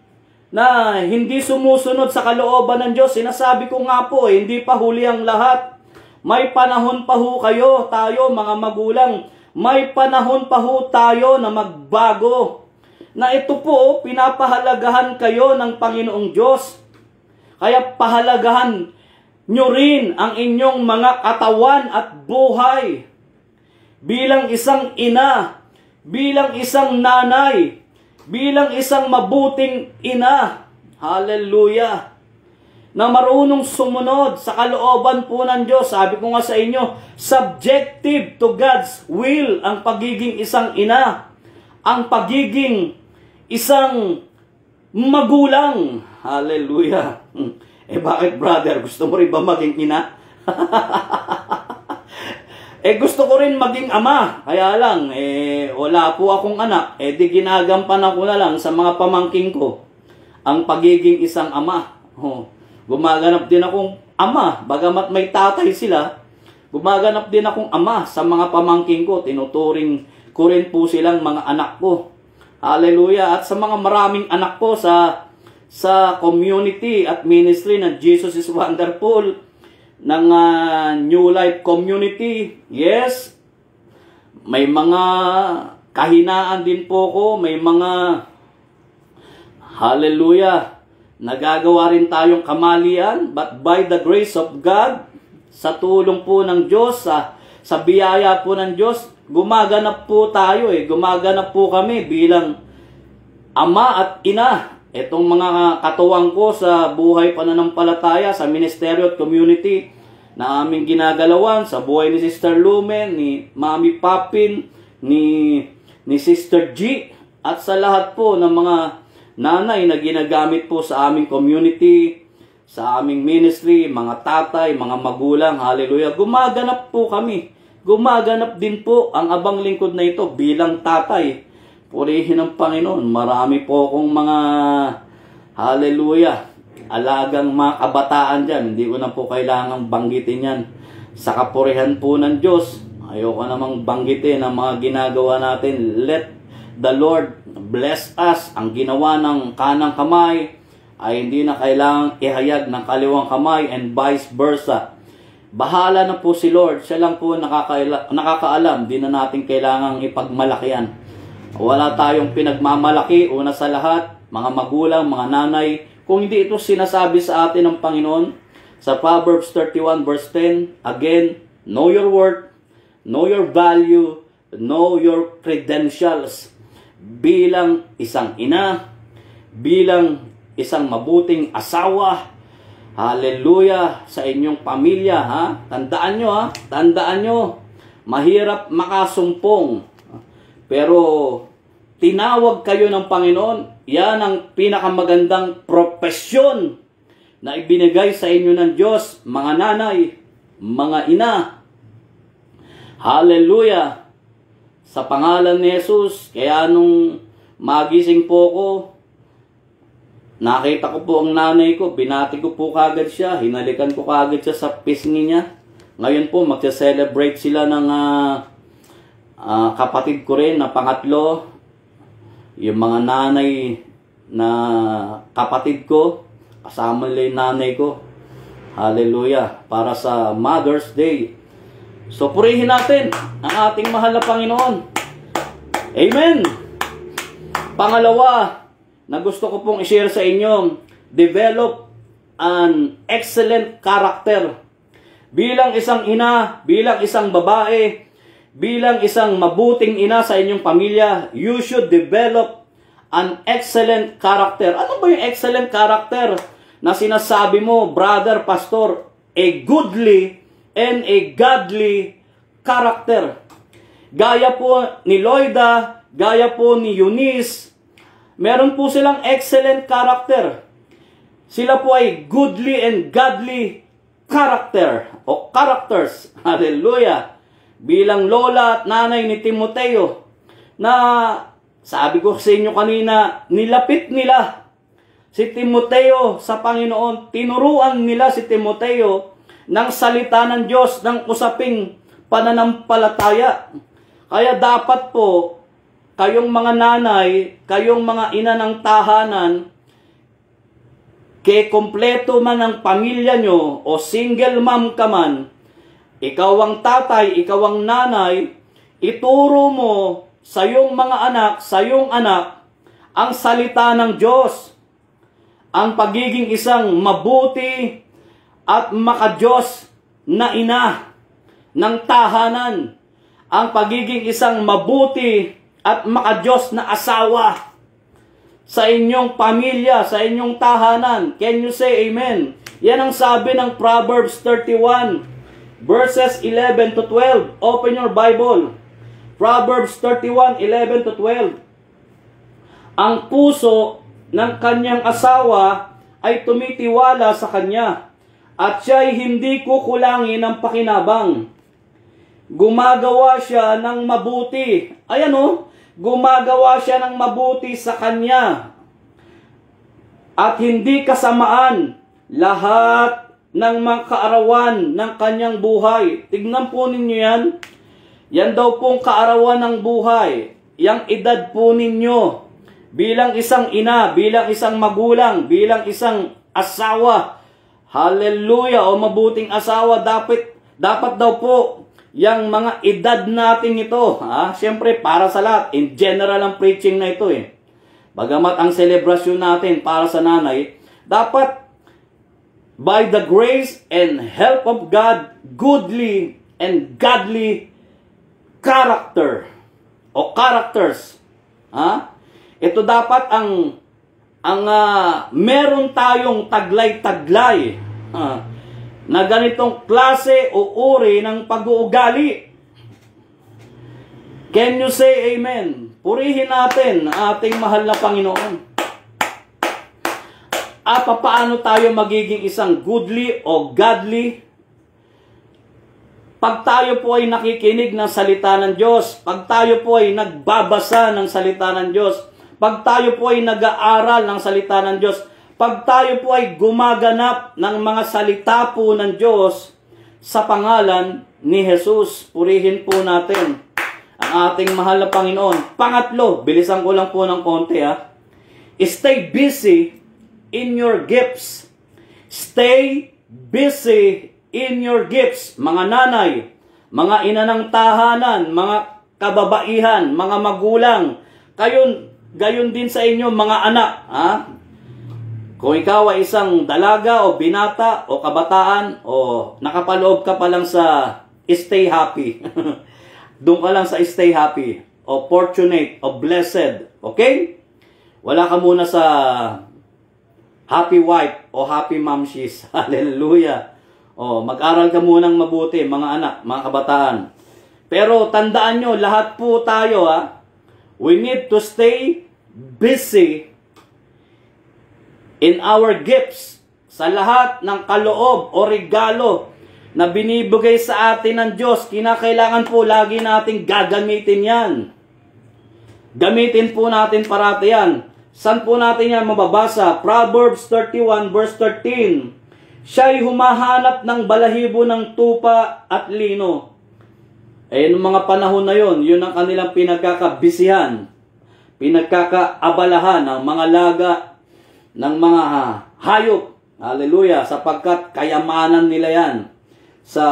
na hindi sumusunod sa kalooban ng Diyos, sinasabi ko nga po, hindi pa huli ang lahat. May panahon pa ho kayo, tayo mga magulang, may panahon pa ho tayo na magbago. Na ito po, pinapahalagahan kayo ng Panginoong Diyos. Kaya pahalagahan nyo rin ang inyong mga katawan at buhay. Bilang isang ina, bilang isang nanay, bilang isang mabuting ina, hallelujah, na marunong sumunod sa kalooban po ng Diyos. Sabi ko nga sa inyo, subjective to God's will ang pagiging isang ina, ang pagiging isang magulang. Hallelujah. Bakit brother? Gusto mo rin ba maging ina? Gusto ko rin maging ama. Kaya lang, wala po akong anak. Di ginagampanan ko na lang sa mga pamangking ko ang pagiging isang ama. Gumaganap din akong ama. Bagamat may tatay sila, gumaganap din akong ama sa mga pamangking ko. Tinuturing ko rin po silang mga anak ko. Hallelujah. At sa mga maraming anak ko sa community at ministry ng Jesus is Wonderful, ng New Life Community. Yes, may mga kahinaan din po ko, may mga, hallelujah, nagagawa rin tayong kamalian, but by the grace of God, sa tulong po ng Diyos, sa biyaya po ng Diyos, gumaganap po tayo gumaganap po kami bilang ama at ina. Itong mga katuwang ko sa buhay pananampalataya, sa ministeryo at community na aming ginagalawan, sa buhay ni Sister Lumen, ni Mami Papin, ni Sister G, at sa lahat po ng mga nanay na ginagamit po sa aming community, sa aming ministry, mga tatay, mga magulang, hallelujah. Gumaganap po kami. Gumaganap din po ang abang lingkod na ito bilang tatay. Purihin ang Panginoon. Marami po akong mga, hallelujah, alagang mga kabataan dyan. Hindi ko na po kailangang banggitin yan. Sa kapurihan po ng Diyos, ayoko namang banggitin ang mga ginagawa natin. Let the Lord bless us. Ang ginawa ng kanang kamay ay hindi na kailangang ihayag ng kaliwang kamay and vice versa. Bahala na po si Lord. Siya lang po nakakaalam. Di na natin kailangang ipagmalakihan. Wala tayong pinagmamalaki, una sa lahat, mga magulang, mga nanay, kung hindi ito sinasabi sa atin ng Panginoon. Sa Proverbs 31 verse 10, again, know your worth, know your value, know your credentials. Bilang isang ina, bilang isang mabuting asawa, hallelujah, sa inyong pamilya, ha? Tandaan nyo, ha? Tandaan nyo, mahirap makasumpong. Pero tinawag kayo ng Panginoon. Yan ang pinakamagandang propesyon na ibinigay sa inyo ng Diyos, mga nanay, mga ina. Hallelujah! Sa pangalan ni Jesus, kaya nung magising po ko, nakita ko po ang nanay ko, binati ko po kagad siya, hinalikan ko kagad siya sa pisngi niya. Ngayon po, magsa-celebrate sila ng kapatid ko rin na pangatlo, yung mga nanay na kapatid ko, kasama nila yung nanay ko. Hallelujah. Para sa Mother's Day. So, purihin natin ang ating mahal na Panginoon. Amen. Pangalawa, na gusto ko pong i-share sa inyo, develop an excellent character. Bilang isang ina, bilang isang babae, bilang isang mabuting ina sa inyong pamilya, you should develop an excellent character. Ano ba yung excellent character na sinasabi mo, brother, pastor? A goodly and a godly character. Gaya po ni Loida, gaya po ni Eunice, Meron po silang excellent character. Sila po ay goodly and godly character o characters. Hallelujah. Bilang lola at nanay ni Timoteo na sabi ko sa inyo kanina, nilapit nila si Timoteo sa Panginoon. Tinuruan nila si Timoteo ng salita ng Diyos, ng usaping pananampalataya. Kaya dapat po, kayong mga nanay, kayong mga ina ng tahanan, kompleto man ang pamilya nyo o single mom ka man, ikaw ang tatay, ikaw ang nanay, ituro mo sa iyong mga anak, sa iyong anak, ang salita ng Diyos. Ang pagiging isang mabuti at makadiyos na ina ng tahanan. Ang pagiging isang mabuti at makadiyos na asawa sa inyong pamilya, sa inyong tahanan. Can you say amen? Yan ang sabi ng Proverbs 31, verses 11 to 12. Open your Bible. Proverbs 31, 11 to 12. Ang puso ng kanyang asawa ay tumitiwala sa kanya, at siya'y hindi kukulangin ng pakinabang. Gumagawa siya ng mabuti. Ayan o, gumagawa siya ng mabuti sa kanya. At hindi kasamaan lahat ng mga kaarawan ng kanyang buhay. Tignan po ninyo yan. Yan daw pong kaarawan ng buhay. Yang edad po ninyo. Bilang isang ina, bilang isang magulang, bilang isang asawa. Hallelujah! O mabuting asawa, dapat daw po yang mga edad natin ito. Siyempre, para sa lahat. In general ang preaching na ito eh. Bagamat ang selebrasyon natin para sa nanay, dapat by the grace and help of God, goodly and godly character o characters. Ito dapat ang meron tayong taglay-taglay na ganitong klase o uri ng pag-uugali. Can you say amen? Purihin natin ang ating mahal na Panginoon. Paano tayo magiging isang goodly o godly? Pag tayo po ay nakikinig ng salita ng Diyos, pag tayo po ay nagbabasa ng salita ng Diyos, pag tayo po ay nag-aaral ng salita ng Diyos, pag tayo po ay gumaganap ng mga salita po ng Diyos sa pangalan ni Jesus, purihin po natin ang ating mahal na Panginoon. Pangatlo, bilisan ko lang po ng konti Stay busy in your gifts. Stay busy in your gifts. Mga nanay, mga ina ng tahanan, mga kababaihan, mga magulang, gayon din sa inyo mga anak. Kung ikaw ay isang dalaga o binata o kabataan o nakapaloob ka pa lang sa stay happy. Doon ka lang sa stay happy o fortunate o blessed. Okay? Wala ka muna sa happy wife o happy momshies. Hallelujah. Mag-aral ka munang mabuti, mga anak, mga kabataan. Pero tandaan nyo, lahat po tayo, we need to stay busy in our gifts, sa lahat ng kaloob o regalo na binibigay sa atin ng Diyos. Kinakailangan po lagi nating gagamitin yan. Gamitin po natin parati yan. Saan po natin yan mababasa? Proverbs 31 verse 13. Siya'y humahanap ng balahibo ng tupa at lino. Noong mga panahon na yon, yun ang kanilang pinagkakabisihan, pinagkakaabalahan ng mga laga, ng mga hayop. Hallelujah. Sapagkat kayamanan nila yan sa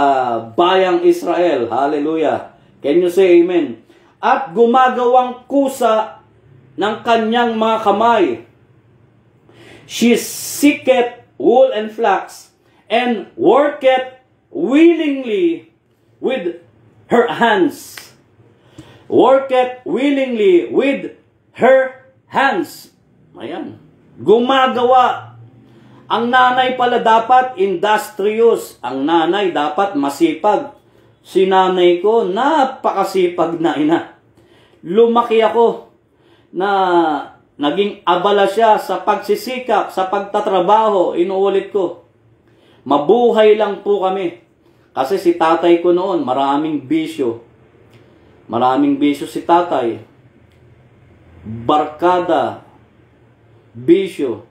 bayang Israel. Hallelujah. Can you say amen? At gumagawang kusa ng kanyang mga kamay. She seeketh wool and flax, and worketh willingly with her hands. Worketh willingly with her hands. Ayan. Gumagawa. Ang nanay pala dapat industrious. Ang nanay dapat masipag. Si nanay ko, napakasipag na ina. Lumaki ako na naging abala siya sa pagsisikap, sa pagtatrabaho. Inuulit ko, mabuhay lang po kami. Kasi si tatay ko noon, maraming bisyo. Maraming bisyo si tatay. Barkada, bisyo.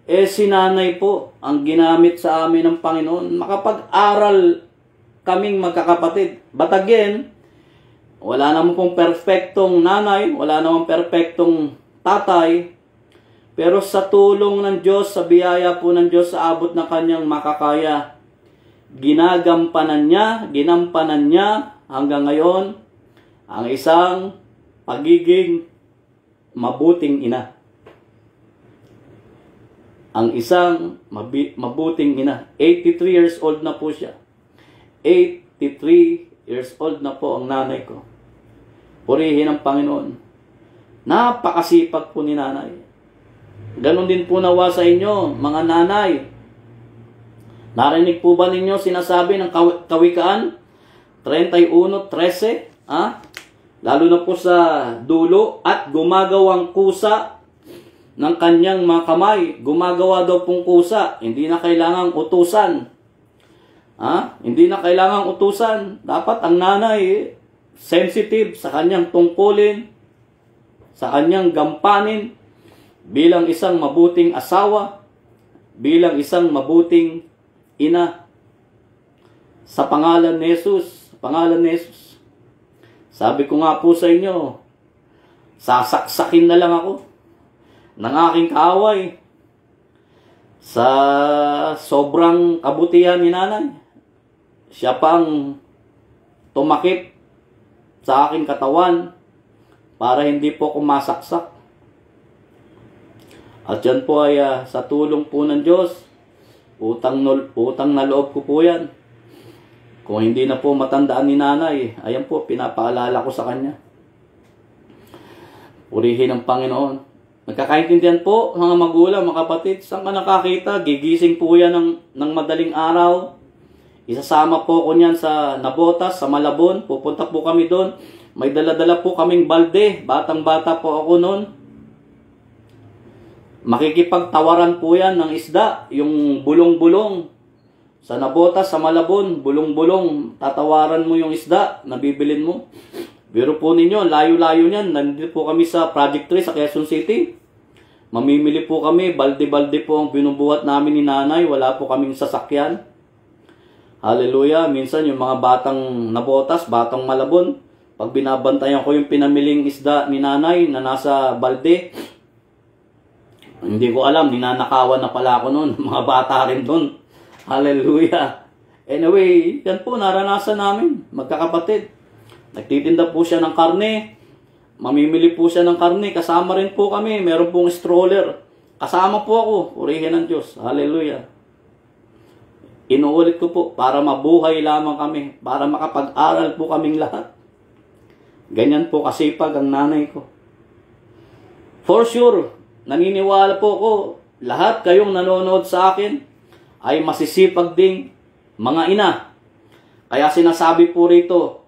Si nanay po, ang ginamit sa amin ng Panginoon, makapag-aral kaming magkakapatid. But again, wala naman pong perfectong nanay, wala naman perfectong tatay, pero sa tulong ng Diyos, sa biyaya po ng Diyos, sa abot ng kanyang makakaya, ginampanan niya hanggang ngayon ang isang pagiging mabuting ina. Ang isang mabuting ina. 83 years old na po siya. 83 years old na po ang nanay ko. Purihin ang Panginoon. Napakasipag po ni nanay. Ganon din po nawa sa inyo, mga nanay. Narinig po ba ninyo sinasabi ng Kawikaan 31:13? Lalo na po sa dulo, at gumagawang kusa ng kanyang mga kamay. Gumagawa daw pong kusa. Hindi na kailangang utusan. Hindi na kailangang utusan. Dapat ang nanay sensitive sa kanyang tungkulin, sa kanyang gampanin, bilang isang mabuting asawa, bilang isang mabuting ina. Sa pangalan ni Jesus, sabi ko nga po sa inyo, sasaksakin na lang ako ng aking kaaway sa sobrang kabutihan ni nanay. Siya pang tumakip sa aking katawan para hindi po ako masaksak. At yan po ay sa tulong po ng Diyos. Utang na loob ko po yan. Kung hindi na po matandaan ni nanay, ayan po, pinapaalala ko sa kanya. Purihin ang Panginoon. Nagkakaintindihan po, mga magulang, mga kapatid, saan ka nakakita? Gigising po yan ng madaling araw. Isasama po ko niyan sa Nabotas, sa Malabon. Pupunta po kami doon. May dala-dala po kaming balde. Batang-bata po ako noon. Makikipagtawaran po yan ng isda. Yung bulong-bulong. Sa Nabotas, sa Malabon, bulong-bulong. Tatawaran mo yung isda na bibilin mo. Biro po ninyo, layo-layo niyan. Nandito po kami sa Project 3 sa Quezon City. Mamimili po kami. Balde-balde po ang binubuhat namin ni nanay. Wala po kaming sasakyan. Hallelujah. Minsan yung mga batang Nabotas, batang Malabon, pag binabantayan ko yung pinamiling isda ni nanay na nasa balde, hindi ko alam, ninanakawan na pala ako noon. Mga bata rin doon. Hallelujah. Anyway, yan po naranasan namin, magkakapatid. Nagtitinda po siya ng karne. Mamimili po siya ng karne. Kasama rin po kami. Meron pong stroller. Kasama po ako. Purihin ng Diyos. Hallelujah. Inuulit ko po, para mabuhay lamang kami, para makapag-aral po kaming lahat. Ganyan po kasipag ang nanay ko. For sure, naniniwala po ko, lahat kayong nanonood sa akin ay masisipag ding mga ina. Kaya sinasabi po rito,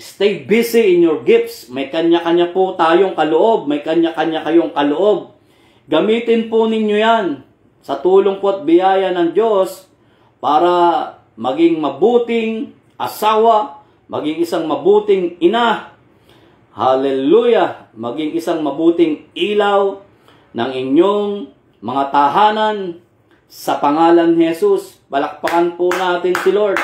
stay busy in your gifts. May kanya-kanya po tayong kaloob, may kanya-kanya kayong kaloob. Gamitin po ninyo yan sa tulong po at biyaya ng Diyos, para maging mabuting asawa, maging isang mabuting ina. Hallelujah! Maging isang mabuting ilaw ng inyong mga tahanan sa pangalan ni Jesus. Palakpakan po natin si Lord.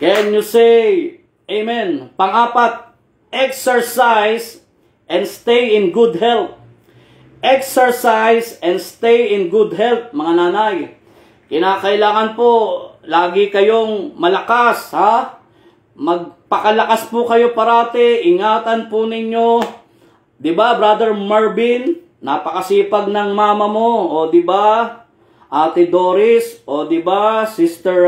Can you say amen? Pang-apat, exercise and stay in good health. Exercise and stay in good health, mga nanay. Kinakailangan po, lagi kayong malakas, ha? Magpakalakas po kayo parati, ingatan po ninyo. Diba, Brother Marvin? Napakasipag ng mama mo, o diba? Ate Doris, o diba? Sister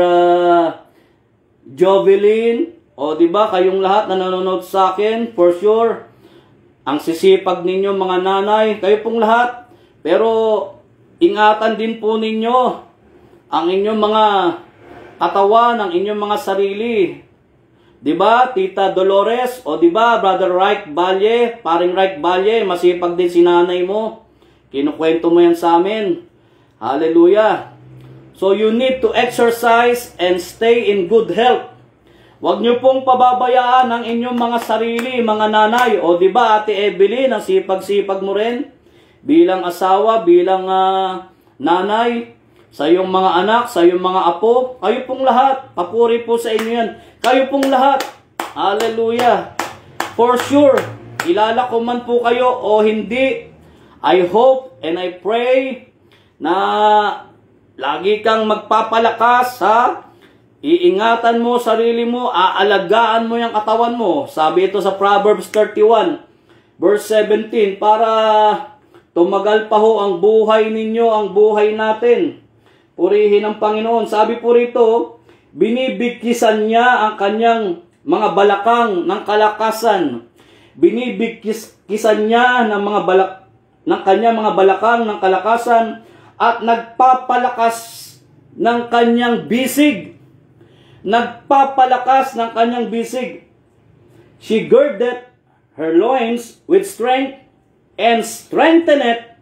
Jovelyn, o diba? Kayong lahat na nanonood sa akin, for sure. Ang sisipag ninyo, mga nanay, kayo pong lahat. Pero, ingatan din po ninyo ang inyong mga katawan, ang inyong mga sarili. 'Di ba, Tita Dolores? O 'di ba, Brother Reich Valle, paring Reich Valle, masipag din si nanay mo. Kinukwento mo yan sa amin. Hallelujah. So you need to exercise and stay in good health. Huwag niyo pong pababayaan ang inyong mga sarili, mga nanay. O 'di ba, Ate Evelyn, ang sipag-sipag mo rin bilang asawa, bilang nanay, sa iyong mga anak, sa iyong mga apo, kayo pong lahat, papuri po sa inyo yan. Kayo pong lahat, hallelujah. For sure, kilala ko man po kayo o hindi, I hope and I pray na lagi kang magpapalakas, ha? Iingatan mo sarili mo, aalagaan mo yung katawan mo. Sabi ito sa Proverbs 31, verse 17, para tumagal pa ho ang buhay ninyo, ang buhay natin. Purihin ang Panginoon. Sabi po rito, binibigkisan niya ang kanyang mga balakang ng kalakasan. Binibigkisan niya ng kanyang mga balakang ng kalakasan at nagpapalakas ng kanyang bisig. Nagpapalakas ng kanyang bisig. She girded her loins with strength and strengtheneth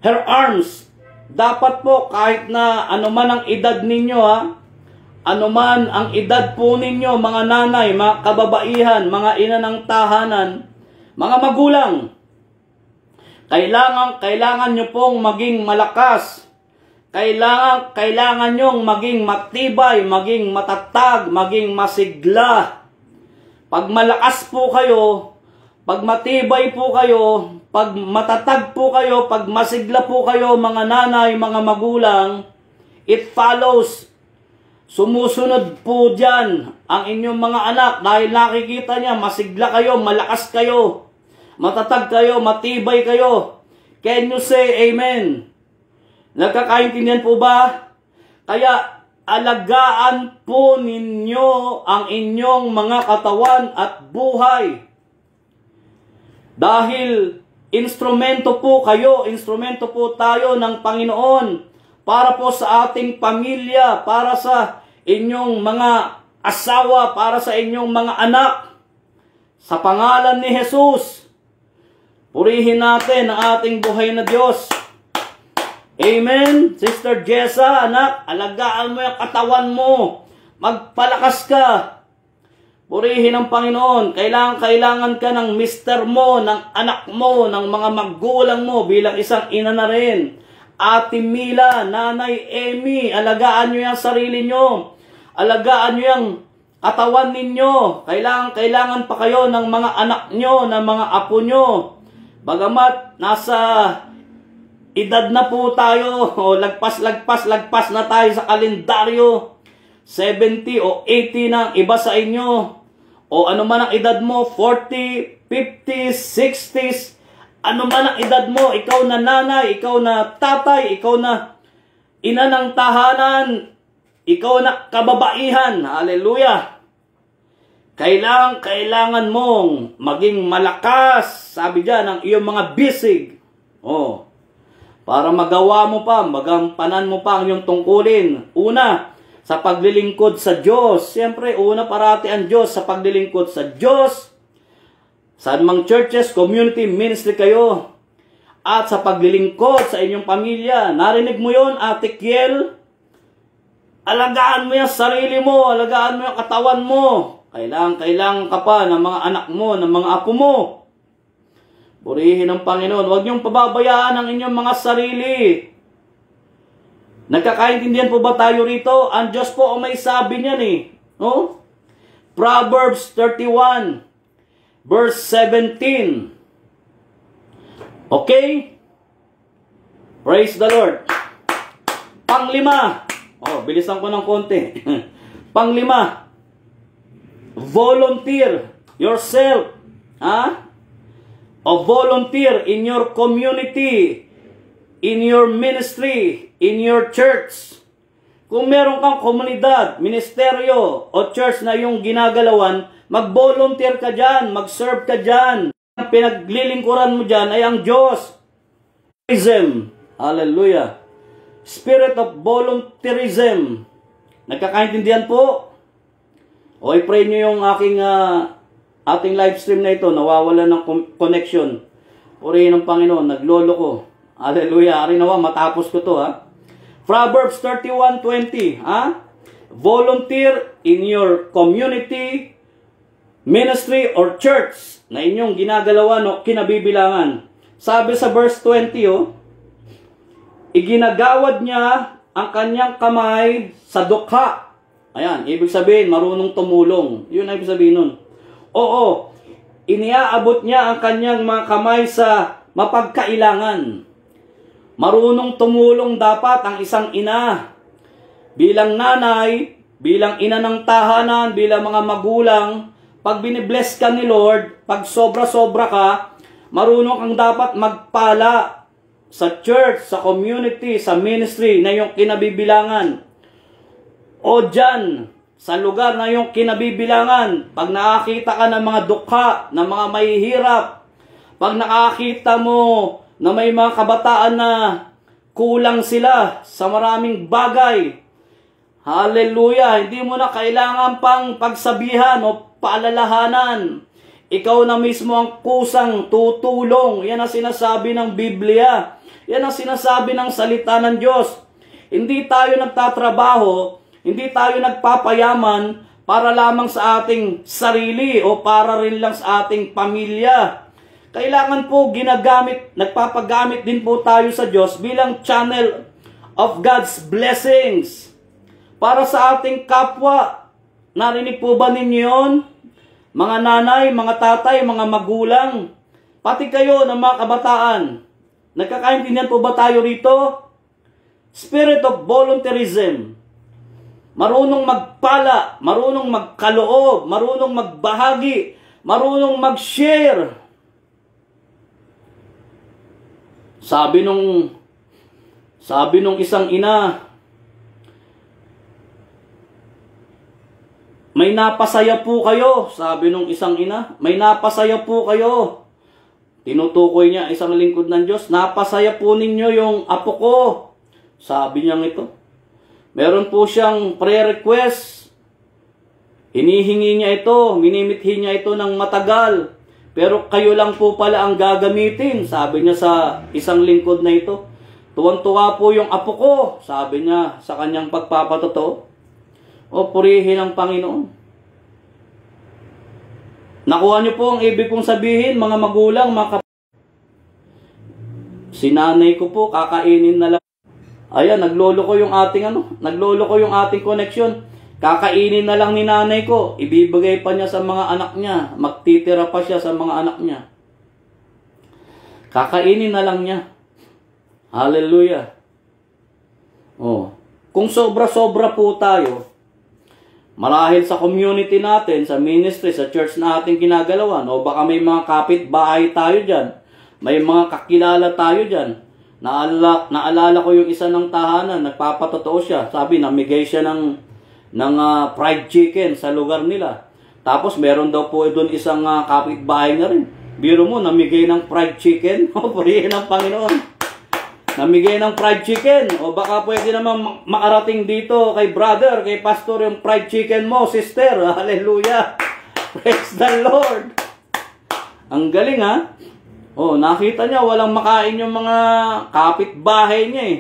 her arms. Dapat po kahit na anuman ang edad ninyo, anuman ang edad po ninyo, mga nanay, mga kababaihan, mga ina ng tahanan, mga magulang, kailangan nyo pong maging malakas. Kailangan nyong maging matibay, maging matatag, maging masigla. Pag malakas po kayo, pag matibay po kayo, pag matatag po kayo, pag masigla po kayo, mga nanay, mga magulang, it follows. Sumusunod po dyan ang inyong mga anak dahil nakikita niya, masigla kayo, malakas kayo, matatag kayo, matibay kayo. Can you say amen? Nagkakaintindihan po ba? Kaya alagaan po ninyo ang inyong mga katawan at buhay. Dahil instrumento po kayo, instrumento po tayo ng Panginoon para po sa ating pamilya, para sa inyong mga asawa, para sa inyong mga anak. Sa pangalan ni Jesus, purihin natin ang ating buhay na Diyos. Amen. Sister Jessa, anak, alagaan mo yung katawan mo. Magpalakas ka. Purihin ang Panginoon. Kailangan ka ng mister mo, ng anak mo, ng mga magulang mo bilang isang ina na rin. Ate Mila, Nanay Amy, alagaan nyo yung sarili nyo. Alagaan nyo yung katawan ninyo. Kailangan pa kayo ng mga anak nyo, ng mga apo nyo. Bagamat nasa edad na po tayo, o lagpas na tayo sa kalendaryo, 70 o 80 na iba sa inyo. O ano man ang edad mo, 40, 50, 60s, ano man ang edad mo, ikaw na nanay, ikaw na tatay, ikaw na ina ng tahanan, ikaw na kababaihan, hallelujah. Kailangan mong maging malakas, sabi dyan, ang iyong mga bisig. Para magawa mo pa, magampanan mo pa ang iyong tungkulin. Una, sa paglilingkod sa Diyos. Siyempre, una parati ang Diyos sa paglilingkod sa Diyos. Saan mang churches, community, ministry kayo. At sa paglilingkod sa inyong pamilya. Narinig mo yon, Ate Kiel? Alagaan mo yung sarili mo, alagaan mo yung katawan mo. Kailangan ka pa ng mga anak mo, ng mga apo mo. Purihin ang Panginoon. Huwag niyong pababayaan ang inyong mga sarili. Nagkakaintindihan po ba tayo rito? Ang Diyos po may sabi niyan no? Proverbs 31, verse 17. Okay? Praise the Lord. Panglima. Bilisan ko ng konti. Panglima. Volunteer yourself. Volunteer in your community, in your ministry, in your church. Kung meron kang komunidad, ministeryo, o church na yung ginagalawan, mag-volunteer ka dyan, mag-serve ka dyan. Ang pinaglilingkuran mo dyan ay ang Diyos. Hallelujah. Spirit of volunteerism. Nagkakaintindihan po? O i-pray nyo yung ating live stream na ito, nawawala ng connection. Purihin ng Panginoon, naglolo ko. Hallelujah. Ari nawa, matapos ko to ha. Proverbs 31:20, ha? Volunteer in your community, ministry, or church na inyong ginagalawan o kinabibilangan. Sabi sa verse 20, iginagawad niya ang kanyang kamay sa dukha. Ayan, ibig sabihin, marunong tumulong. Yun ang ibig sabihin nun. Oo, iniaabot niya ang kanyang mga kamay sa mapagkailangan. Marunong tumulong dapat ang isang ina. Bilang nanay, bilang ina ng tahanan, bilang mga magulang, pag binibless ka ni Lord, pag sobra-sobra ka, marunong kang dapat magpala sa church, sa community, sa ministry na yung kinabibilangan. O dyan, sa lugar na yung kinabibilangan, pag nakakita ka ng mga dukha, ng mga mahihirap, pag nakakita mo na may mga kabataan na kulang sila sa maraming bagay, hallelujah, hindi mo na kailangan pang pagsabihan o paalalahanan. Ikaw na mismo ang kusang tutulong. Yan ang sinasabi ng Biblia. Yan ang sinasabi ng salita ng Diyos. Hindi tayo nagtatrabaho, hindi tayo nagpapayaman para lamang sa ating sarili o para rin lang sa ating pamilya. Kailangan po nagpapagamit din po tayo sa Diyos bilang channel of God's blessings para sa ating kapwa. Narinig po ba ninyo yun? Mga nanay, mga tatay, mga magulang, pati kayo ng mga kabataan. Nagkakaintindihan po ba tayo rito? Spirit of volunteerism. Marunong magpala, marunong magkaloob, marunong magbahagi, marunong mag-share. Sabi nung isang ina, may napasaya po kayo. Sabi nung isang ina, may napasaya po kayo. Tinutukoy niya isang lingkod ng Diyos, napasaya po ninyo yung apo ko. Sabi niya ito. Meron po siyang prayer request. Hinihingi niya ito, minimithi niya ito ng matagal. Pero kayo lang po pala ang gagamitin, sabi niya sa isang lingkod na ito. Tuwang-tuwa po yung apo ko, sabi niya sa kanyang pagpapatotoo. O purihin ang Panginoon. Nakuha niyo po ang ibig kong sabihin, mga magulang, sinanay ko po, kakainin na lang. Ayan, naglolo ko yung ating connection. Kakainin na lang ni nanay ko. Ibibigay pa niya sa mga anak niya. Magtitira pa siya sa mga anak niya. Kakainin na lang niya. Hallelujah. Oh. Kung sobra-sobra po tayo, marahil sa community natin, sa ministry, sa church na ating ginagalawan, o baka may mga kapitbahay tayo dyan, may mga kakilala tayo dyan. Naalala ko yung isa ng tahanan, nagpapatotoo siya. Sabi, namigay siya ng fried chicken sa lugar nila. Tapos meron daw po doon isang kapitbahay na rin. Biro mo, namigay ng fried chicken. O, purihin ng Panginoon. Namigay ng fried chicken. O baka pwede naman makarating dito kay brother, kay pastor yung fried chicken mo, sister. Hallelujah. Praise the Lord. Ang galing ha. Oh, nakita niya walang makain yung mga kapitbahay niya eh.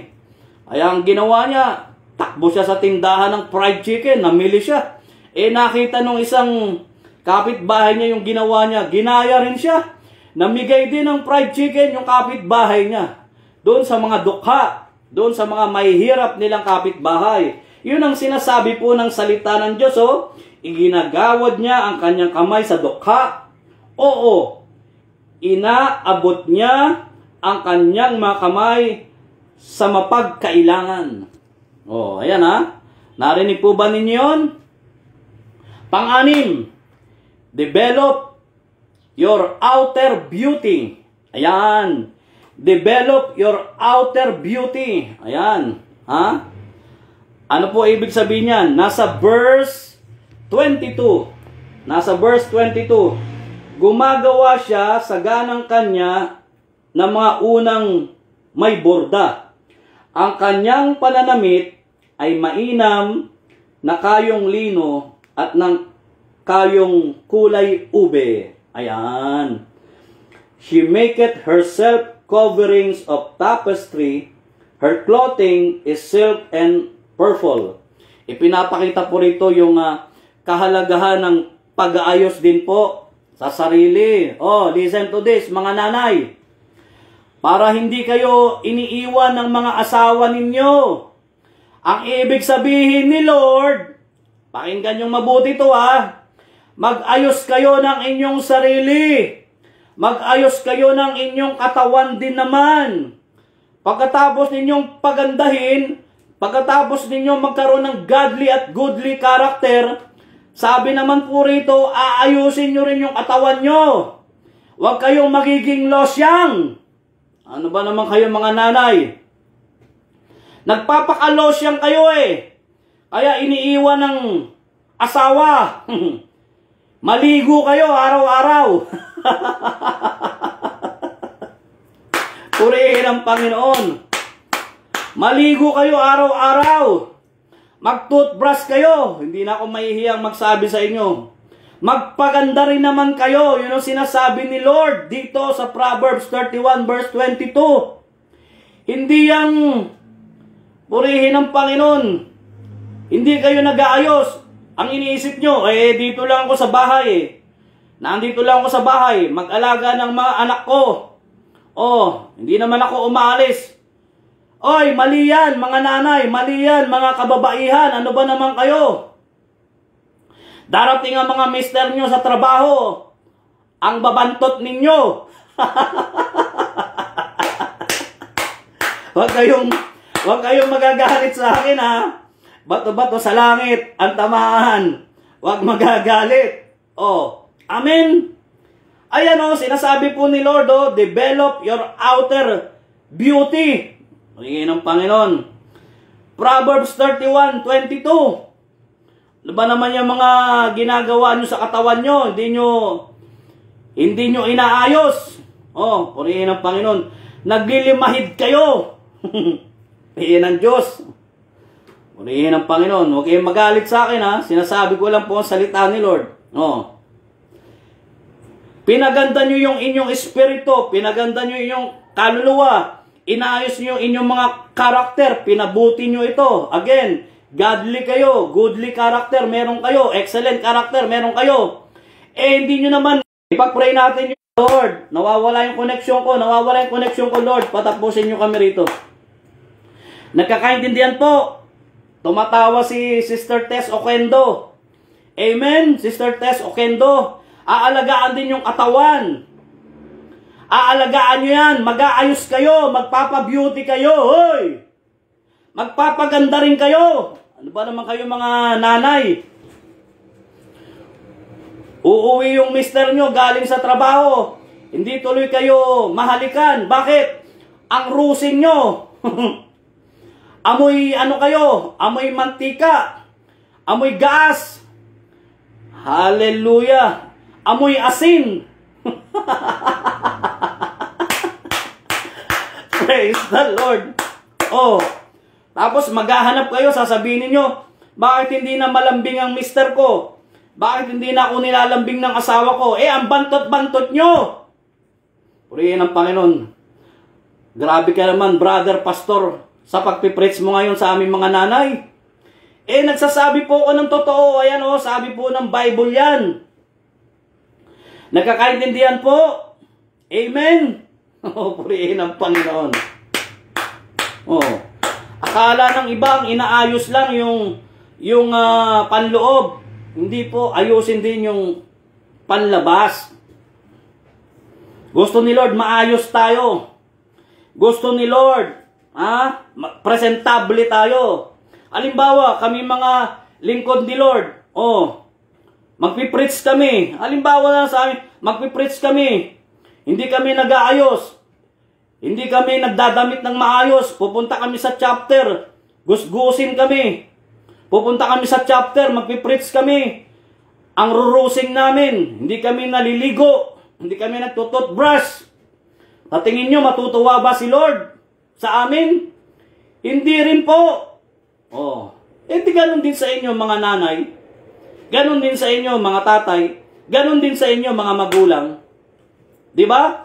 Kaya ang ginawa niya, takbo siya sa tindahan ng fried chicken, namili siya. Eh nakita nung isang kapitbahay niya yung ginawa niya, ginaya rin siya. Namigay din ng fried chicken yung kapitbahay niya. Doon sa mga dukha, doon sa mga mahihirap nilang kapitbahay. Yun ang sinasabi po ng salita ng Diyos, oh. Iginagawad niya ang kanyang kamay sa dukha. Oo. Inaabot niya ang kanyang mga kamay sa mapagkailangan. Oh, ayan ha. Narinig po ba ninyo yun? Pang-anim, develop your outer beauty. Ayan. Develop your outer beauty. Ayan. Ha? Ano po ibig sabihin yan? Nasa verse 22. Nasa verse 22. Gumagawa siya sa ganang kanya ng mga unang may borda. Ang kanyang pananamit ay mainam na kayong lino at ng kayong kulay ube. Ayan. She maketh herself coverings of tapestry. Her clothing is silk and purple. Ipinapakita po rito yung kahalagahan ng pag-aayos din po sa sarili. Oh, listen to this, mga nanay. Para hindi kayo iniiwan ng mga asawa ninyo. Ang ibig sabihin ni Lord, pakinggan yung mabuti to mag-ayos kayo ng inyong sarili. Mag-ayos kayo ng inyong katawan din naman. Pagkatapos ninyong pagandahin, pagkatapos ninyong magkaroon ng godly at goodly character, sabi naman po rito, aayusin nyo rin yung katawan nyo. Huwag kayong magiging losyang. Ano ba naman kayo mga nanay? Nagpapakalosyang kayo Kaya iniiwan ng asawa. Maligo kayo araw-araw. Purihin ang Panginoon. Maligo kayo araw-araw. Mag-toothbrush kayo. Hindi na ako mahihiyang magsabi sa inyo. Magpaganda rin naman kayo. Yun ang sinasabi ni Lord dito sa Proverbs 31 verse 22. Hindi yang purihin ang Panginoon. Hindi kayo nag-aayos. Ang iniisip nyo, dito lang ako sa bahay Nandito lang ako sa bahay. Mag-alaga ng mga anak ko. Hindi naman ako umaalis. Oy, mali yan, mga nanay. Mali yan, mga kababaihan. Ano ba naman kayo? Darating ang mga mister nyo sa trabaho. Ang babantot ninyo. Huwag kayong magagalit sa akin Bato-bato sa langit ang tamaan. Huwag magagalit. Amen. Ayan sinasabi po ni Lord, develop your outer beauty. Pagingin ng Panginoon. Proverbs 31:22. Ano ba naman yung mga ginagawa nyo sa katawan nyo? Hindi nyo inaayos. Purihin ng Panginoon. Naglilimahid kayo. Purihin ng Diyos. Purihin ng Panginoon. Huwag kayong magalit sa akin Sinasabi ko lang po ang salita ni Lord. Pinaganda nyo yung inyong espiritu. Pinaganda nyo yung kaluluwa. Inaayos nyo yung inyong mga karakter. Pinabuti nyo ito. Again, godly kayo, goodly character, meron kayo, excellent character, meron kayo. Hindi nyo naman, ipag-pray natin yung Lord, nawawala yung connection ko, Lord, patapusin nyo kami rito. Nagkakaintindihan po, tumatawa si Sister Tess Oquendo. Amen, Sister Tess Oquendo. Aalagaan din yung katawan. Aalagaan nyo yan, mag-aayos kayo, magpapa-beauty kayo, hoy! Magpapaganda rin kayo. Ano ba naman kayo mga nanay? Uuwi yung mister nyo galing sa trabaho. Hindi tuloy kayo mahalikan. Bakit? Ang rusing nyo. Amoy kayo? Amoy mantika. Amoy gas. Hallelujah. Amoy asin. Praise the Lord. Tapos maghahanap kayo, sasabihin niyo, bakit hindi na malambing ang mister ko? Bakit hindi na ako nilalambing ng asawa ko? Ang bantot-bantot nyo! Purihin ang Panginoon. Grabe ka naman, brother, pastor, sa pagpipreach mo ngayon sa aming mga nanay. Nagsasabi po ako ng totoo. Ayan sabi po ng Bible yan. Nagkakaintindihan po? Amen? Purihin ang Panginoon. Akala ng ibang inaayos lang yung panloob. Hindi po, ayusin din yung panlabas. Gusto ni Lord maayos tayo. Gusto ni Lord, presentable tayo. Halimbawa, kami mga lingkod ni Lord, magpipreach kami. Halimbawa na sa amin, magpipreach kami. Hindi kami nag-aayos. Hindi kami nagdadamit ng maayos. Pupunta kami sa chapter. Gusgusin kami. Pupunta kami sa chapter. Magpipreach kami. Ang rurusing namin. Hindi kami naliligo. Hindi kami nagtututbrush. Tatingin nyo, matutuwa ba si Lord sa amin? Hindi rin po. Di ganun din sa inyo mga nanay. Ganon din sa inyo, mga tatay. Ganon din sa inyo, mga magulang. Di ba?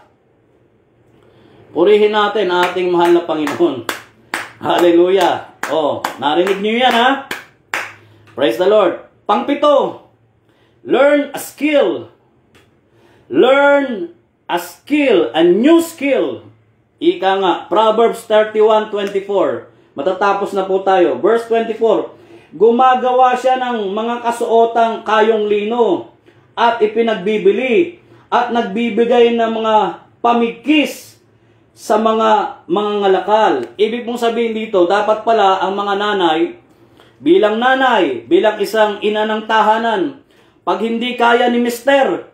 Purihin natin ang ating mahal na Panginoon. Hallelujah. Oh, narinig niyo yan, ha? Praise the Lord. Pangpito, learn a skill. Learn a skill, a new skill. Ika nga, Proverbs 31:24. Matatapos na po tayo. Verse 24. Gumagawa siya ng mga kasuotang kayong lino at ipinagbibili at nagbibigay ng mga pamikis sa mga ngalakal. Ibig pong sabihin dito, dapat pala ang mga nanay, bilang isang ina ng tahanan, pag hindi kaya ni mister,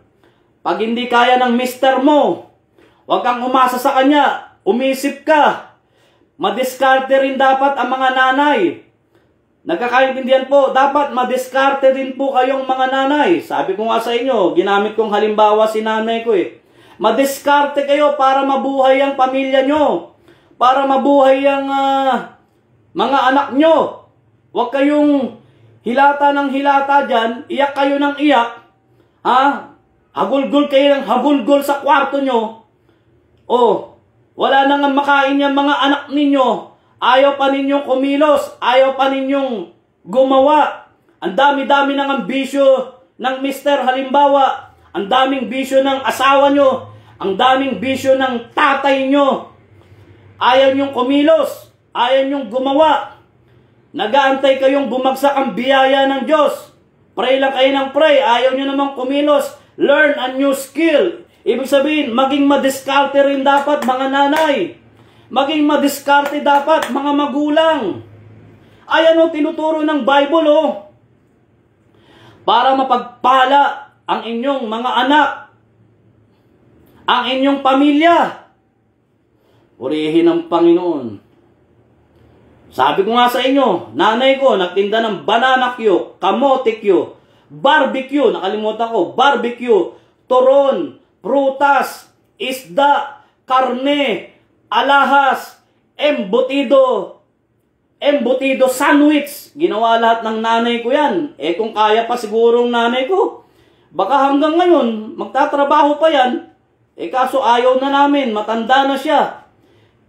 pag hindi kaya ng mister mo, huwag kang umasa sa kanya, umisip ka. Madiskarte rin dapat ang mga nanay. Nagkakaintindihan po, dapat madiskarte rin po kayong mga nanay. Sabi ko nga sa inyo, ginamit kong halimbawa si nanay ko eh. Madiskarte kayo para mabuhay ang pamilya nyo. Para mabuhay ang mga anak nyo. Huwag kayong hilata ng hilata dyan, iyak kayo ng iyak. Hagulgol kayo ng hagulgol sa kwarto nyo. Wala nang makain yung mga anak ninyo. Ayaw pa ninyong kumilos. Ayaw pa ninyong gumawa. Ang dami-dami ng ambisyo ng mister halimbawa. Ang daming bisyo ng asawa nyo. Ang daming bisyo ng tatay nyo. Ayaw nyong kumilos. Ayaw nyong gumawa. Nagaantay kayong bumagsak ang biyaya ng Diyos. Pray lang kayo ng pray. Ayaw nyo namang kumilos. Learn a new skill. Ibig sabihin, maging madiskarte rin dapat mga nanay. Maging madiskarte dapat mga magulang. Ayan o, tinuturo ng Bible o. Para mapagpala ang inyong mga anak. Ang inyong pamilya. Purihin ang Panginoon. Sabi ko nga sa inyo, nanay ko nagtinda ng banana Q, kamote Q, barbecue, nakalimutan ko, barbecue, turon, prutas, isda, karne, alahas, embutido sandwich. Ginawa lahat ng nanay ko yan. Kung kaya pa sigurong nanay ko, baka hanggang ngayon, magtatrabaho pa yan. Kaso ayaw na namin, matanda na siya.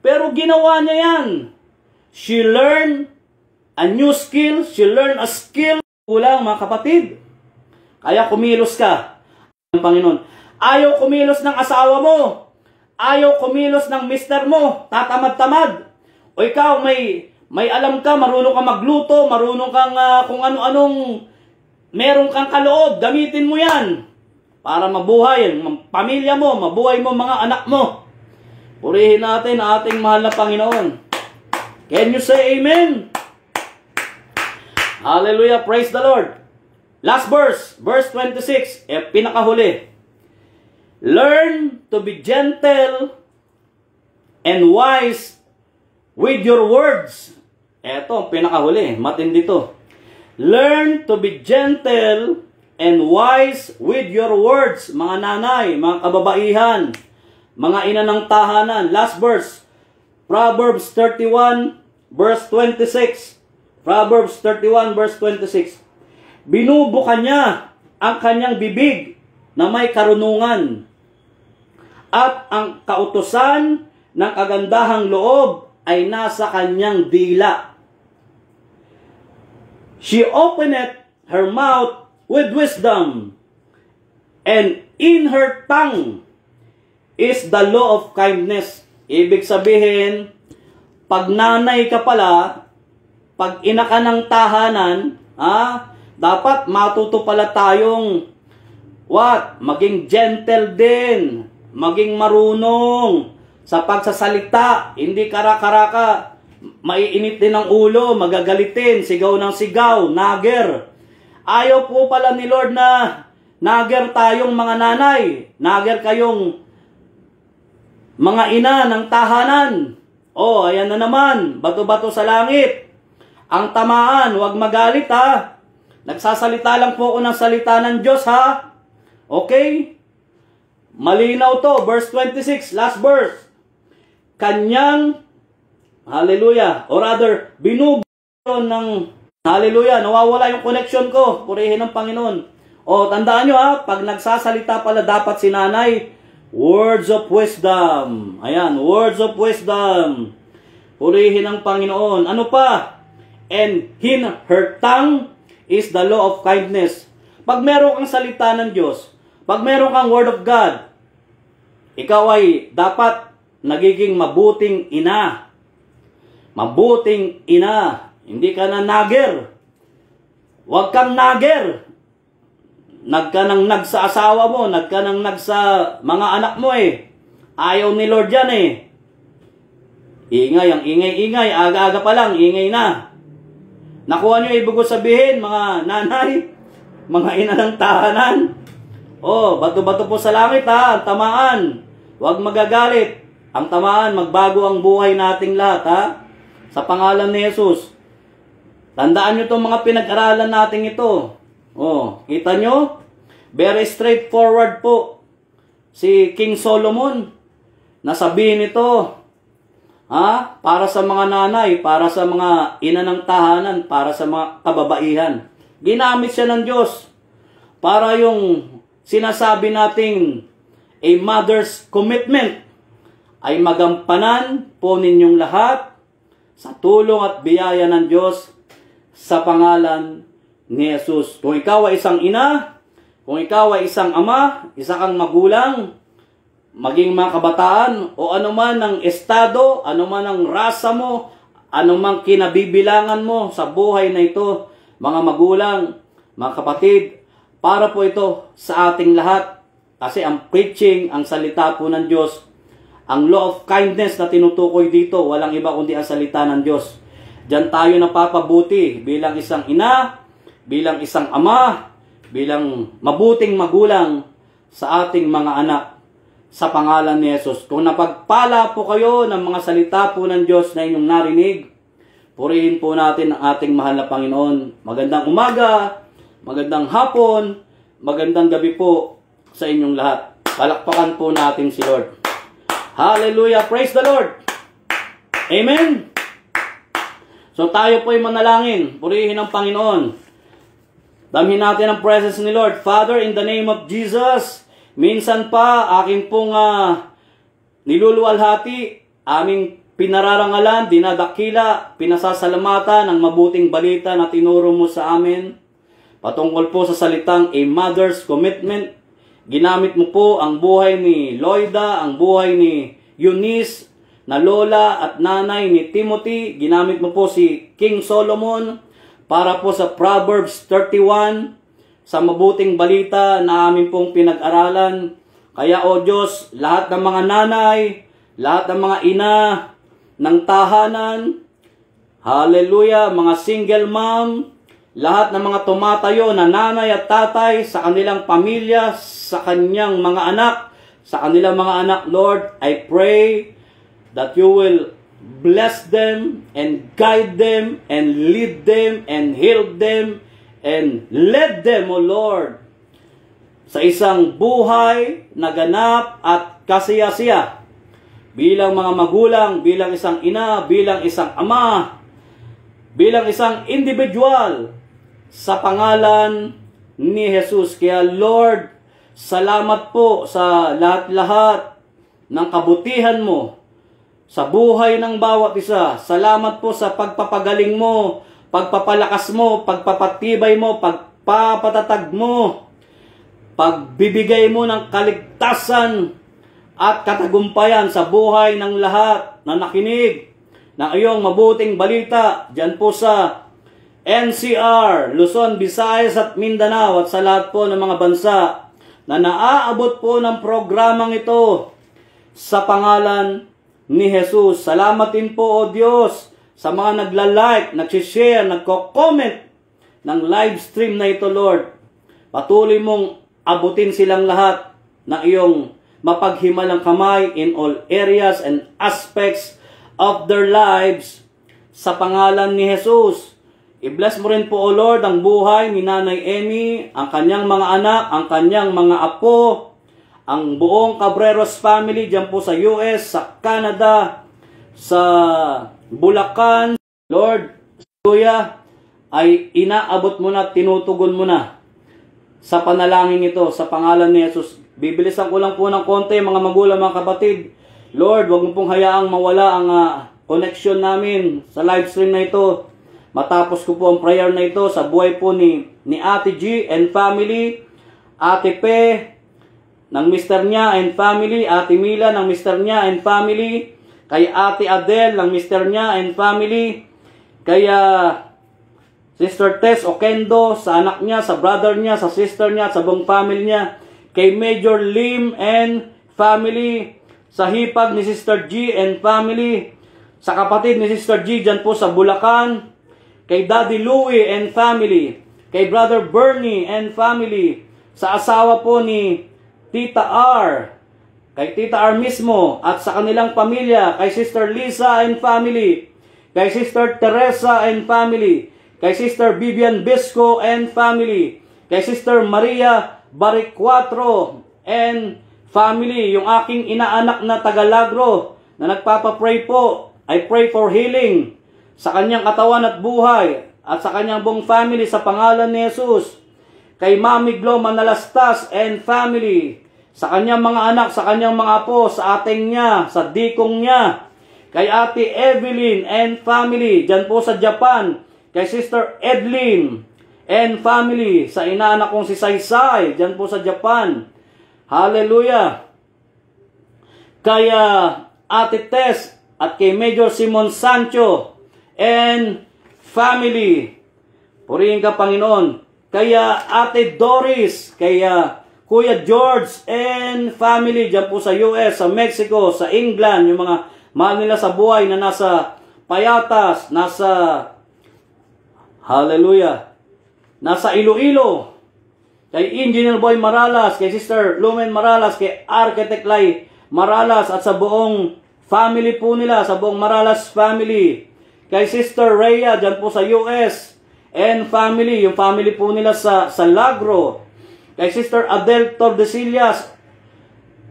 Pero ginawa niya yan. She learned a new skill, she learned a skill. Kulang mga kapatid. Kaya kumilos ka. Ang Panginoon. Ayaw kumilos ng asawa mo. Ayaw kumilos ng mister mo. Tatamad-tamad. O ikaw, may alam ka, marunong ka magluto, marunong kang kung ano-anong meron kang kaloob. Gamitin mo yan. Para mabuhay ang pamilya mo, mabuhay mo mga anak mo. Purihin natin ang ating mahal na Panginoon. Can you say amen? Hallelujah. Praise the Lord. Last verse. Verse 26. Pinakahuli. Learn to be gentle and wise with your words. Eto, pinakahuli. Matindi to. Learn to be gentle and wise with your words. Mga nanay, mga kababaihan, mga ina ng tahanan. Last verse. Proverbs 31 verse 26. Proverbs 31 verse 26. Binubuka niya ang kanyang bibig na may karunungan, at ang kautusan ng kagandahang loob ay nasa kanyang dila. She openeth her mouth with wisdom, and in her tongue is the law of kindness. Ibig sabihin, pag nanay ka pala, pag ina ka ng tahanan, dapat matuto pala tayong maging gentle din, maging marunong sa pagsasalita, hindi kara-karaka, maiinit din ang ulo, magagalitin, sigaw ng sigaw, nager. Ayaw po pala ni Lord na nager tayong mga nanay, nager kayong mga ina ng tahanan. Ayan na naman, bato-bato sa langit. Ang tamaan, huwag magalit ha. Nagsasalita lang po ako ng salita ng Diyos ha. Okay? Malinaw to. Verse 26, last verse. Kanyang, hallelujah, or rather, binubuo ng Hallelujah, nawawala yung connection ko. Purihin ng Panginoon. O, tandaan nyo ha, pag nagsasalita pala dapat si nanay, words of wisdom. Ayan, words of wisdom. Purihin ng Panginoon. Ano pa? And in her tongue is the law of kindness. Pag meron kang salita ng Diyos, pag meron kang word of God, ikaw ay dapat nagiging mabuting ina. Mabuting ina. Hindi ka na nager. Huwag kang nager. Nagka nang nagsa asawa mo, nagka nang nagsa mga anak mo eh. Ayaw ni Lord yan eh. Ingay, ang ingay-ingay, aga-aga pa lang, ingay na. Nakuha nyo ibig sabihin, mga nanay, mga ina ng tahanan. Oh, bato-bato po sa langit ha, ang tamaan. Huwag magagalit. Ang tamaan, magbago ang buhay nating lahat ha. Sa pangalan ni Jesus. Tandaan nyo itong mga pinag-aralan natin ito. Oh, kita nyo? Very straightforward po. Si King Solomon, nasabihin ito, ha? Para sa mga nanay, para sa mga ina ng tahanan, para sa mga kababaihan. Ginamit siya ng Diyos para yung sinasabi nating a mother's commitment ay magampanan po ninyong lahat sa tulong at biyaya ng Diyos sa pangalan ni Jesus. Kung ikaw ay isang ina, kung ikaw ay isang ama, isa kang magulang, maging mga kabataan, o anuman ang estado, anuman ang rasa mo, anumang kinabibilangan mo sa buhay na ito, mga magulang, mga kapatid, para po ito sa ating lahat. Kasi ang preaching, ang salita po ng Diyos, ang law of kindness na tinutukoy dito, walang iba kundi ang salita ng Diyos. Diyan tayo napapabuti bilang isang ina, bilang isang ama, bilang mabuting magulang sa ating mga anak sa pangalan ni Jesus. Kung napagpala po kayo ng mga salita po ng Diyos na inyong narinig, purihin po natin ang ating mahal na Panginoon. Magandang umaga, magandang hapon, magandang gabi po sa inyong lahat. Palakpakan po natin si Lord. Hallelujah! Praise the Lord! Amen! So tayo po ay manalangin. Purihin ang Panginoon. Damhin natin ang presence ni Lord. Father, in the name of Jesus, minsan pa aking pong niluluwalhati, aming pinararangalan, dinadakila, pinasasalamatan ang mabuting balita na tinuro mo sa amin. Patungkol po sa salitang a mother's commitment. Ginamit mo po ang buhay ni Loida, ang buhay ni Eunice, na lola at nanay ni Timothy. Ginamit mo po si King Solomon para po sa Proverbs 31, sa mabuting balita na amin pong pinag-aralan. Kaya o Diyos, lahat ng mga nanay, lahat ng mga ina ng tahanan, hallelujah, mga single mom, lahat ng mga tumatayo na nanay at tatay sa kanilang pamilya, sa kanyang mga anak, sa kanilang mga anak, Lord, I pray that you will bless them and guide them and lead them and heal them and lead them, O Lord, sa isang buhay na ganap at kasiyasiya bilang mga magulang, bilang isang ina, bilang isang ama, bilang isang individual sa pangalan ni Jesus. Kaya Lord, salamat po sa lahat-lahat ng kabutihan mo sa buhay ng bawat isa. Salamat po sa pagpapagaling mo, pagpapalakas mo, pagpapatibay mo, pagpapatatag mo, pagbibigay mo ng kaligtasan at katagumpayan sa buhay ng lahat na nakinig ng iyong mabuting balita dyan po sa NCR, Luzon, Visayas at Mindanao, at sa lahat po ng mga bansa na naaabot po ng programang ito sa pangalan ni Jesus. Salamat din po, O Diyos, sa mga nagla-like, nag-share, nagko-comment ng live stream na ito, Lord. Patuloy mong abutin silang lahat ng iyong mapaghimalang kamay in all areas and aspects of their lives sa pangalan ni Jesus. I-bless mo rin po, O Lord, ang buhay ni Nanay Emmy, ang kanyang mga anak, ang kanyang mga apo, ang buong Cabreros family dyan po sa US, sa Canada, sa Bulacan. Lord, hallelujah, ay inaabot mo na, tinutugon mo na sa panalangin ito, sa pangalan ni Jesus. Bibilisan ko lang po ng konti, mga magulang, mga kapatid. Lord, wag mo pong hayaang mawala ang connection namin sa live stream na ito. Matapos ko po ang prayer na ito sa buhay po ni Ate G and family, Ate Pe, ng mister niya and family, Ate Mila ng mister niya and family, kay Ate Adele ng mister niya and family, kaya Sister Tess Okendo sa anak niya, sa brother niya, sa sister niya, sa buong family niya, kay Major Lim and family, sa hipag ni Sister G and family, sa kapatid ni Sister G dyan po sa Bulacan, kay Daddy Louie and family, kay Brother Bernie and family, sa asawa po ni Tita R, kay Tita R mismo, at sa kanilang pamilya, kay Sister Lisa and family, kay Sister Teresa and family, kay Sister Vivian Bisco and family, kay Sister Maria Baricuatro and family, yung aking inaanak na Tagalagro na nagpapapray po, I pray for healing sa kanyang katawan at buhay at sa kanyang buong family sa pangalan ni Jesus. Kay Mami Glo Manalastas and family, sa kanyang mga anak, sa kanyang mga apo, sa ating niya, sa dikong niya, kay Ate Evelyn and family, dyan po sa Japan, kay Sister Edlin and family, sa inaanak kong si Saysay, dyan po sa Japan. Hallelujah! Kaya Ate Tess at kay Major Simon Sancho and family, purihin ka Panginoon. Kaya Ate Doris, kaya Kuya George and family, dyan po sa US, sa Mexico, sa England, yung mga mahal nila sa buhay na nasa Payatas, nasa Hallelujah. Nasa Iloilo, kay Engineer Boy Maralas, kay Sister Lumen Maralas, kay Architect Lai Maralas, at sa buong family po nila, sa buong Maralas family. Kay Sister Rhea, dyan po sa US, and family, yung family po nila sa Lagro. Kay Sister Adele Tordesillas,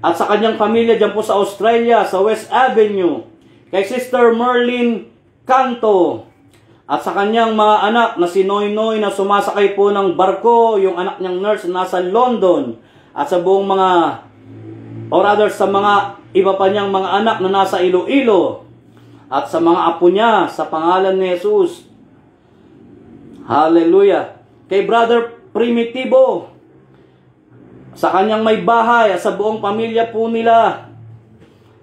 at sa kanyang pamilya dyan po sa Australia, sa West Avenue. Kay Sister Merlin Canto, at sa kanyang mga anak na si Noy Noy na sumasakay po ng barko, yung anak niyang nurse na nasa London, at sa buong mga, or rather sa mga iba pa niyang mga anak na nasa Iloilo, at sa mga apo niya, sa pangalan ni Jesus. Hallelujah. Kay Brother Primitivo, sa kanyang may bahay, at sa buong pamilya po nila,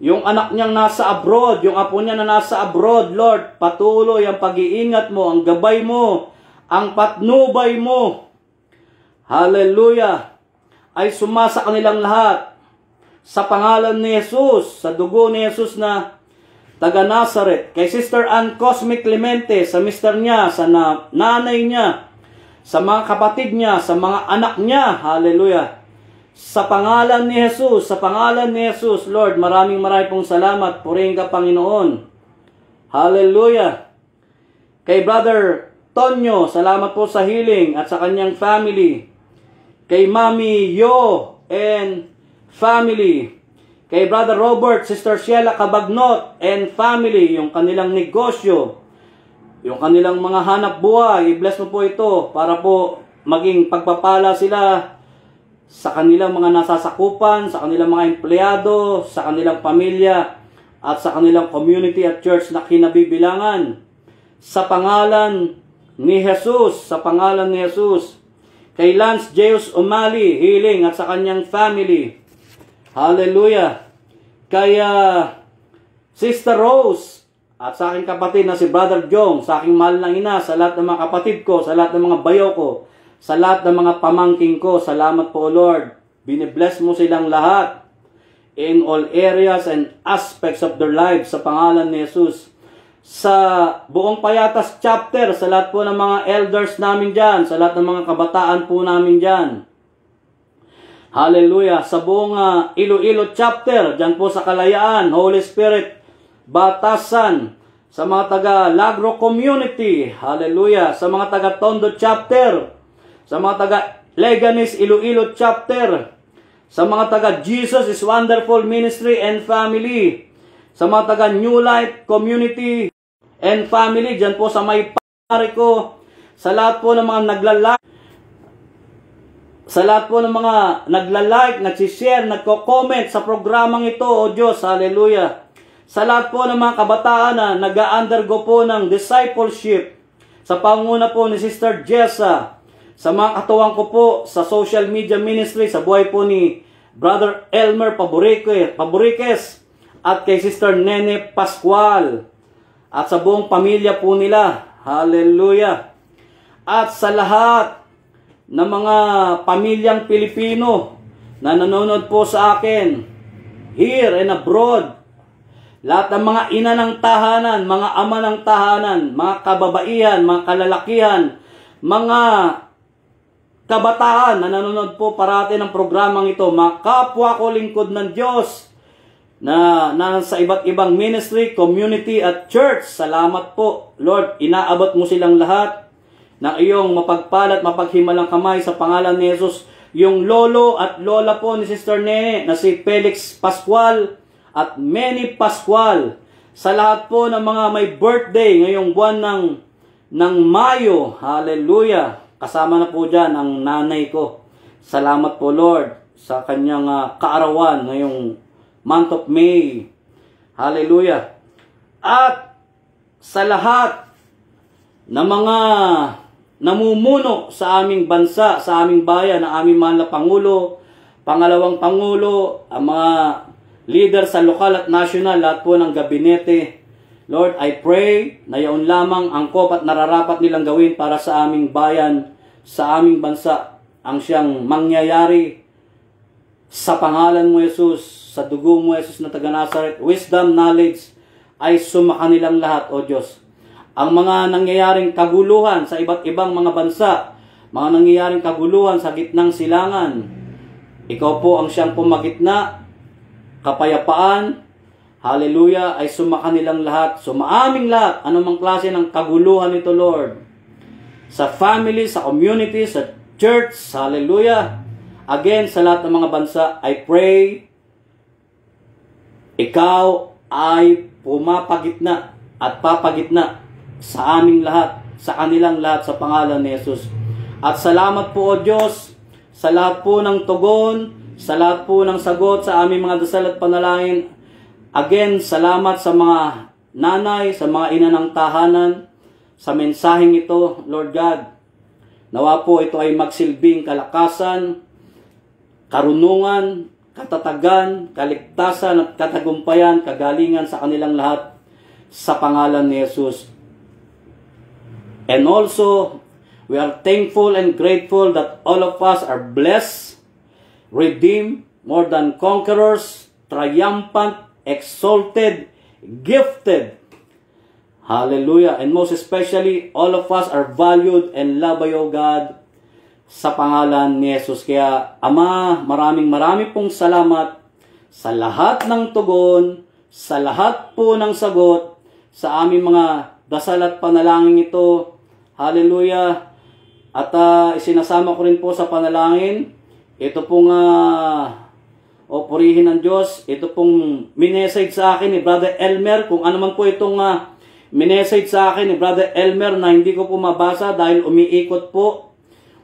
yung anak niyang nasa abroad, yung apo niya na nasa abroad, Lord, patuloy ang pag-iingat mo, ang gabay mo, ang patnubay mo. Hallelujah. Ay sumasa kanilang lahat sa pangalan ni Jesus, sa dugo ni Jesus na taga Nazareth. Kay Sister Ann Cosmic Clemente, sa mister niya, sa nanay niya, sa mga kapatid niya, sa mga anak niya. Hallelujah. Sa pangalan ni Jesus, sa pangalan ni Jesus, Lord, maraming pong salamat. Purihin ka, Panginoon. Hallelujah. Kay Brother Tonyo, salamat po sa healing at sa kanyang family. Kay Mami Yo and family. Kay Brother Robert, Sister Sheila Cabagnot and family, yung kanilang negosyo, yung kanilang mga hanap buhay, i-bless mo po ito para po maging pagpapala sila sa kanilang mga nasasakupan, sa kanilang mga empleyado, sa kanilang pamilya, at sa kanilang community at church na kinabibilangan. Sa pangalan ni Jesus, sa pangalan ni Jesus. Kay Lance Jeus Umali, healing, at sa kanyang family. Hallelujah. Kaya Sister Rose, at sa aking kapatid na si Brother Jong, sa aking mahal na ina, sa lahat ng mga kapatid ko, sa lahat ng mga bayo ko, sa lahat ng mga pamangking ko, salamat po, Lord. Binibless mo silang lahat in all areas and aspects of their lives sa pangalan ni Jesus. Sa buong Payatas chapter, sa lahat po ng mga elders namin dyan, sa lahat ng mga kabataan po namin dyan. Hallelujah. Sa buong Iloilo chapter, dyan po sa Kalayaan, Holy Spirit, Batasan, sa mga taga Lagro community, hallelujah. Sa mga taga Tondo chapter, sa mga taga Leganes Iloilo chapter, sa mga taga Jesus is Wonderful Ministry and family, sa mga taga New Life Community and family, dyan po sa may pare ko, sa lahat po ng mga nagla-like, sa lahat po ng mga nagla-like, nagsishare, nagko-comment sa programang ito, O Diyos, hallelujah. Sa lahat po ng mga kabataan na nag-undergo po ng discipleship, sa panguna po ni Sister Jessa, sa mga katuwang ko po sa social media ministry, sa buhay po ni Brother Elmer Paboriques, at kay Sister Nene Pascual, at sa buong pamilya po nila, hallelujah. At sa lahat ng mga pamilyang Pilipino na nanonood po sa akin, here and abroad, lahat ng mga ina ng tahanan, mga ama ng tahanan, mga kababaihan, mga kalalakihan, mga kabataan na nanonood po parati ng programang ito, mga kapwa ko lingkod ng Diyos na sa iba't ibang ministry, community at church, salamat po, Lord, inaabot mo silang lahat ng iyong mapagpalat, mapaghimalang kamay sa pangalan ni Jesus. Yung lolo at lola po ni Sister Nene na si Felix Pascual at Manny Pascual. Sa lahat po ng mga may birthday ngayong buwan ng Mayo, hallelujah. Kasama na po dyan ang nanay ko. Salamat po, Lord, sa kanyang kaarawan ngayong month of May. Hallelujah. At sa lahat ng mga namumuno sa aming bansa, sa aming bayan, ang aming mahal na Pangulo, Pangalawang Pangulo, ang mga leader sa lokal at national, lahat po ng gabinete. Lord, I pray na yaon lamang angkop at nararapat nilang gawin para sa aming bayan, sa aming bansa, ang siyang mangyayari sa pangalan mo, Jesus, sa dugo mo, Jesus na taga Nazaret. Wisdom, knowledge ay sumakanilang lahat, O Diyos. Ang mga nangyayaring kaguluhan sa iba't ibang mga bansa, mga nangyayaring kaguluhan sa gitnang silangan, ikaw po ang siyang pumagitna, kapayapaan, hallelujah, ay sumakanilang lahat, sumaaming lahat, anumang klase ng kaguluhan ito, Lord. Sa family, sa community, sa church, hallelujah. Again, sa lahat ng mga bansa, I pray, ikaw ay pumapagitna at papagitna sa aming lahat, sa kanilang lahat, sa pangalan ni Jesus. At salamat po, O Diyos, sa lahat po ng tugon, sa lahat po ng sagot sa aming mga dasal at panalangin. Again, salamat sa mga nanay, sa mga ina ng tahanan, sa mensaheng ito, Lord God. Nawa po ito ay magsilbing kalakasan, karunungan, katatagan, kaligtasan at katagumpayan, kagalingan sa kanilang lahat, sa pangalan ni Jesus. And also, we are thankful and grateful that all of us are blessed, redeemed, more than conquerors, triumphant, exalted, gifted. Hallelujah. And most especially, all of us are valued and loved by O God sa pangalan ni Jesus. Kaya, Ama, maraming pong salamat sa lahat ng tugon, sa lahat po ng sagot, sa aming mga dasal at panalangin ito. Hallelujah. At isinasama ko rin po sa panalangin, ito pong o purihin ng Diyos, ito pong minessage sa akin ni Brother Elmer, kung ano man po itong minessage sa akin ni Brother Elmer na hindi ko po mabasa dahil umiikot po.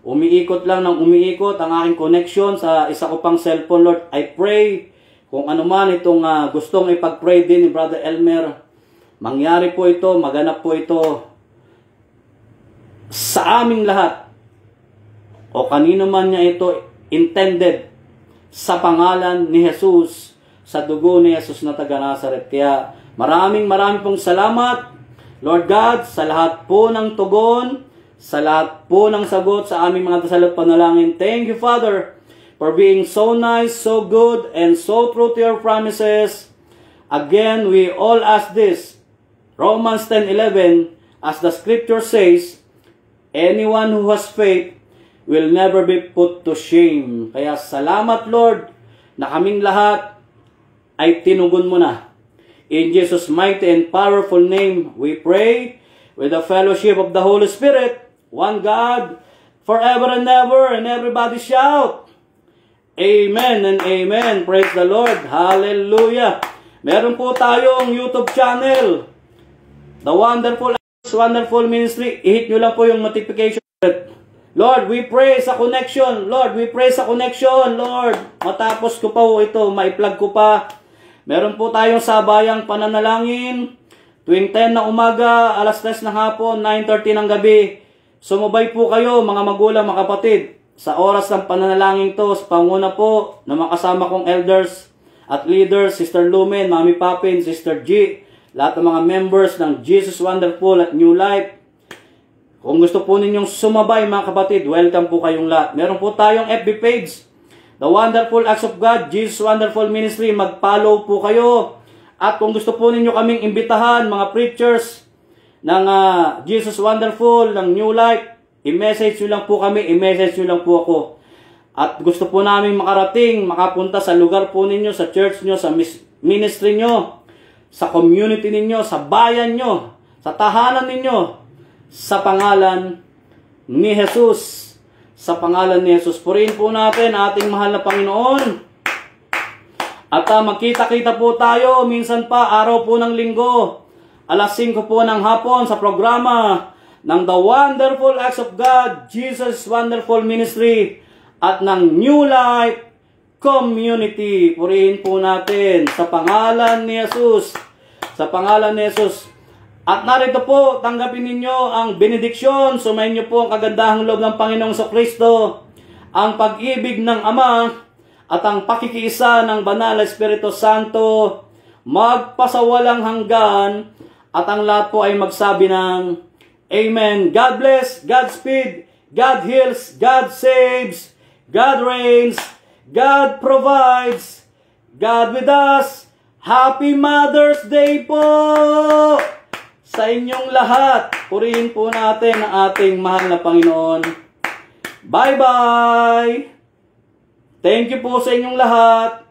Umiikot lang ng umiikot ang aking connection sa isa ko pang cellphone, Lord. I pray kung ano man itong gustong ipag-pray din ni Brother Elmer, mangyari po ito, maganap po ito sa aming lahat o kanino man niya ito intended, sa pangalan ni Jesus, sa dugo ni Jesus na taga Nazaret. Kaya maraming pong salamat, Lord God, sa lahat po ng tugon, sa lahat po ng sagot sa aming mga dasal at panalangin. Thank you, Father, for being so nice, so good, and so true to your promises. Again, we all ask this, Romans 10:11, as the scripture says, anyone who has faith will never be put to shame. Kaya salamat, Lord, na kaming lahat ay tinugon mo na. In Jesus' mighty and powerful name, we pray with the fellowship of the Holy Spirit, one God, forever and ever, and everybody shout, Amen and Amen. Praise the Lord. Hallelujah. Meron po tayong YouTube channel, The Wonderful Wonderful Ministry, i-hit nyo lang po yung notification. Lord, we pray sa connection. Lord, we pray sa connection. Lord, matapos ko pa ito, ma-plug ko pa. Meron po tayong sabayang pananalangin. Tuwing 10 na umaga, alas 10 ng hapon, 9:30 ng gabi. Sumabay po kayo, mga magulang, mga kapatid, sa oras ng pananalangin to. Sa panguna po na makasama kong elders at leaders, Sister Lumen, Mami Papin, Sister G, lahat ng mga members ng Jesus Wonderful at New Life. Kung gusto po ninyong sumabay, mga kapatid, welcome po kayong lahat. Meron po tayong FB page, The Wonderful Acts of God, Jesus Wonderful Ministry. Mag-follow po kayo. At kung gusto po ninyo kaming imbitahan, mga preachers ng Jesus Wonderful, ng New Life, i-message nyo lang po kami, i-message nyo lang po ako. At gusto po namin makarating, makapunta sa lugar po ninyo, sa church nyo, sa ministry nyo, sa community ninyo, sa bayan nyo, sa tahanan ninyo, sa pangalan ni Jesus. Sa pangalan ni Jesus. Purihin po natin ating mahal na Panginoon. At magkita-kita po tayo, minsan pa, araw po ng linggo, alas 5 po ng hapon sa programa ng The Wonderful Acts of God, Jesus Wonderful Ministry, at ng New Life Community. Purihin po natin sa pangalan ni Jesus. Sa pangalan ni Jesus. At narito po, tanggapin ninyo ang benediksyon. Sumayin niyo po ang kagandahang loob ng Panginoong Kristo, ang pag-ibig ng Ama, at ang pakikiisa ng Banal na Espiritu Santo, magpasawalang hanggan, at ang lahat po ay magsabi ng Amen. God bless, God speed, God heals, God saves, God reigns, God provides, God with us. Happy Mother's Day po sa inyong lahat. Purihin po natin ang ating mahal na Panginoon. Bye-bye! Thank you po sa inyong lahat.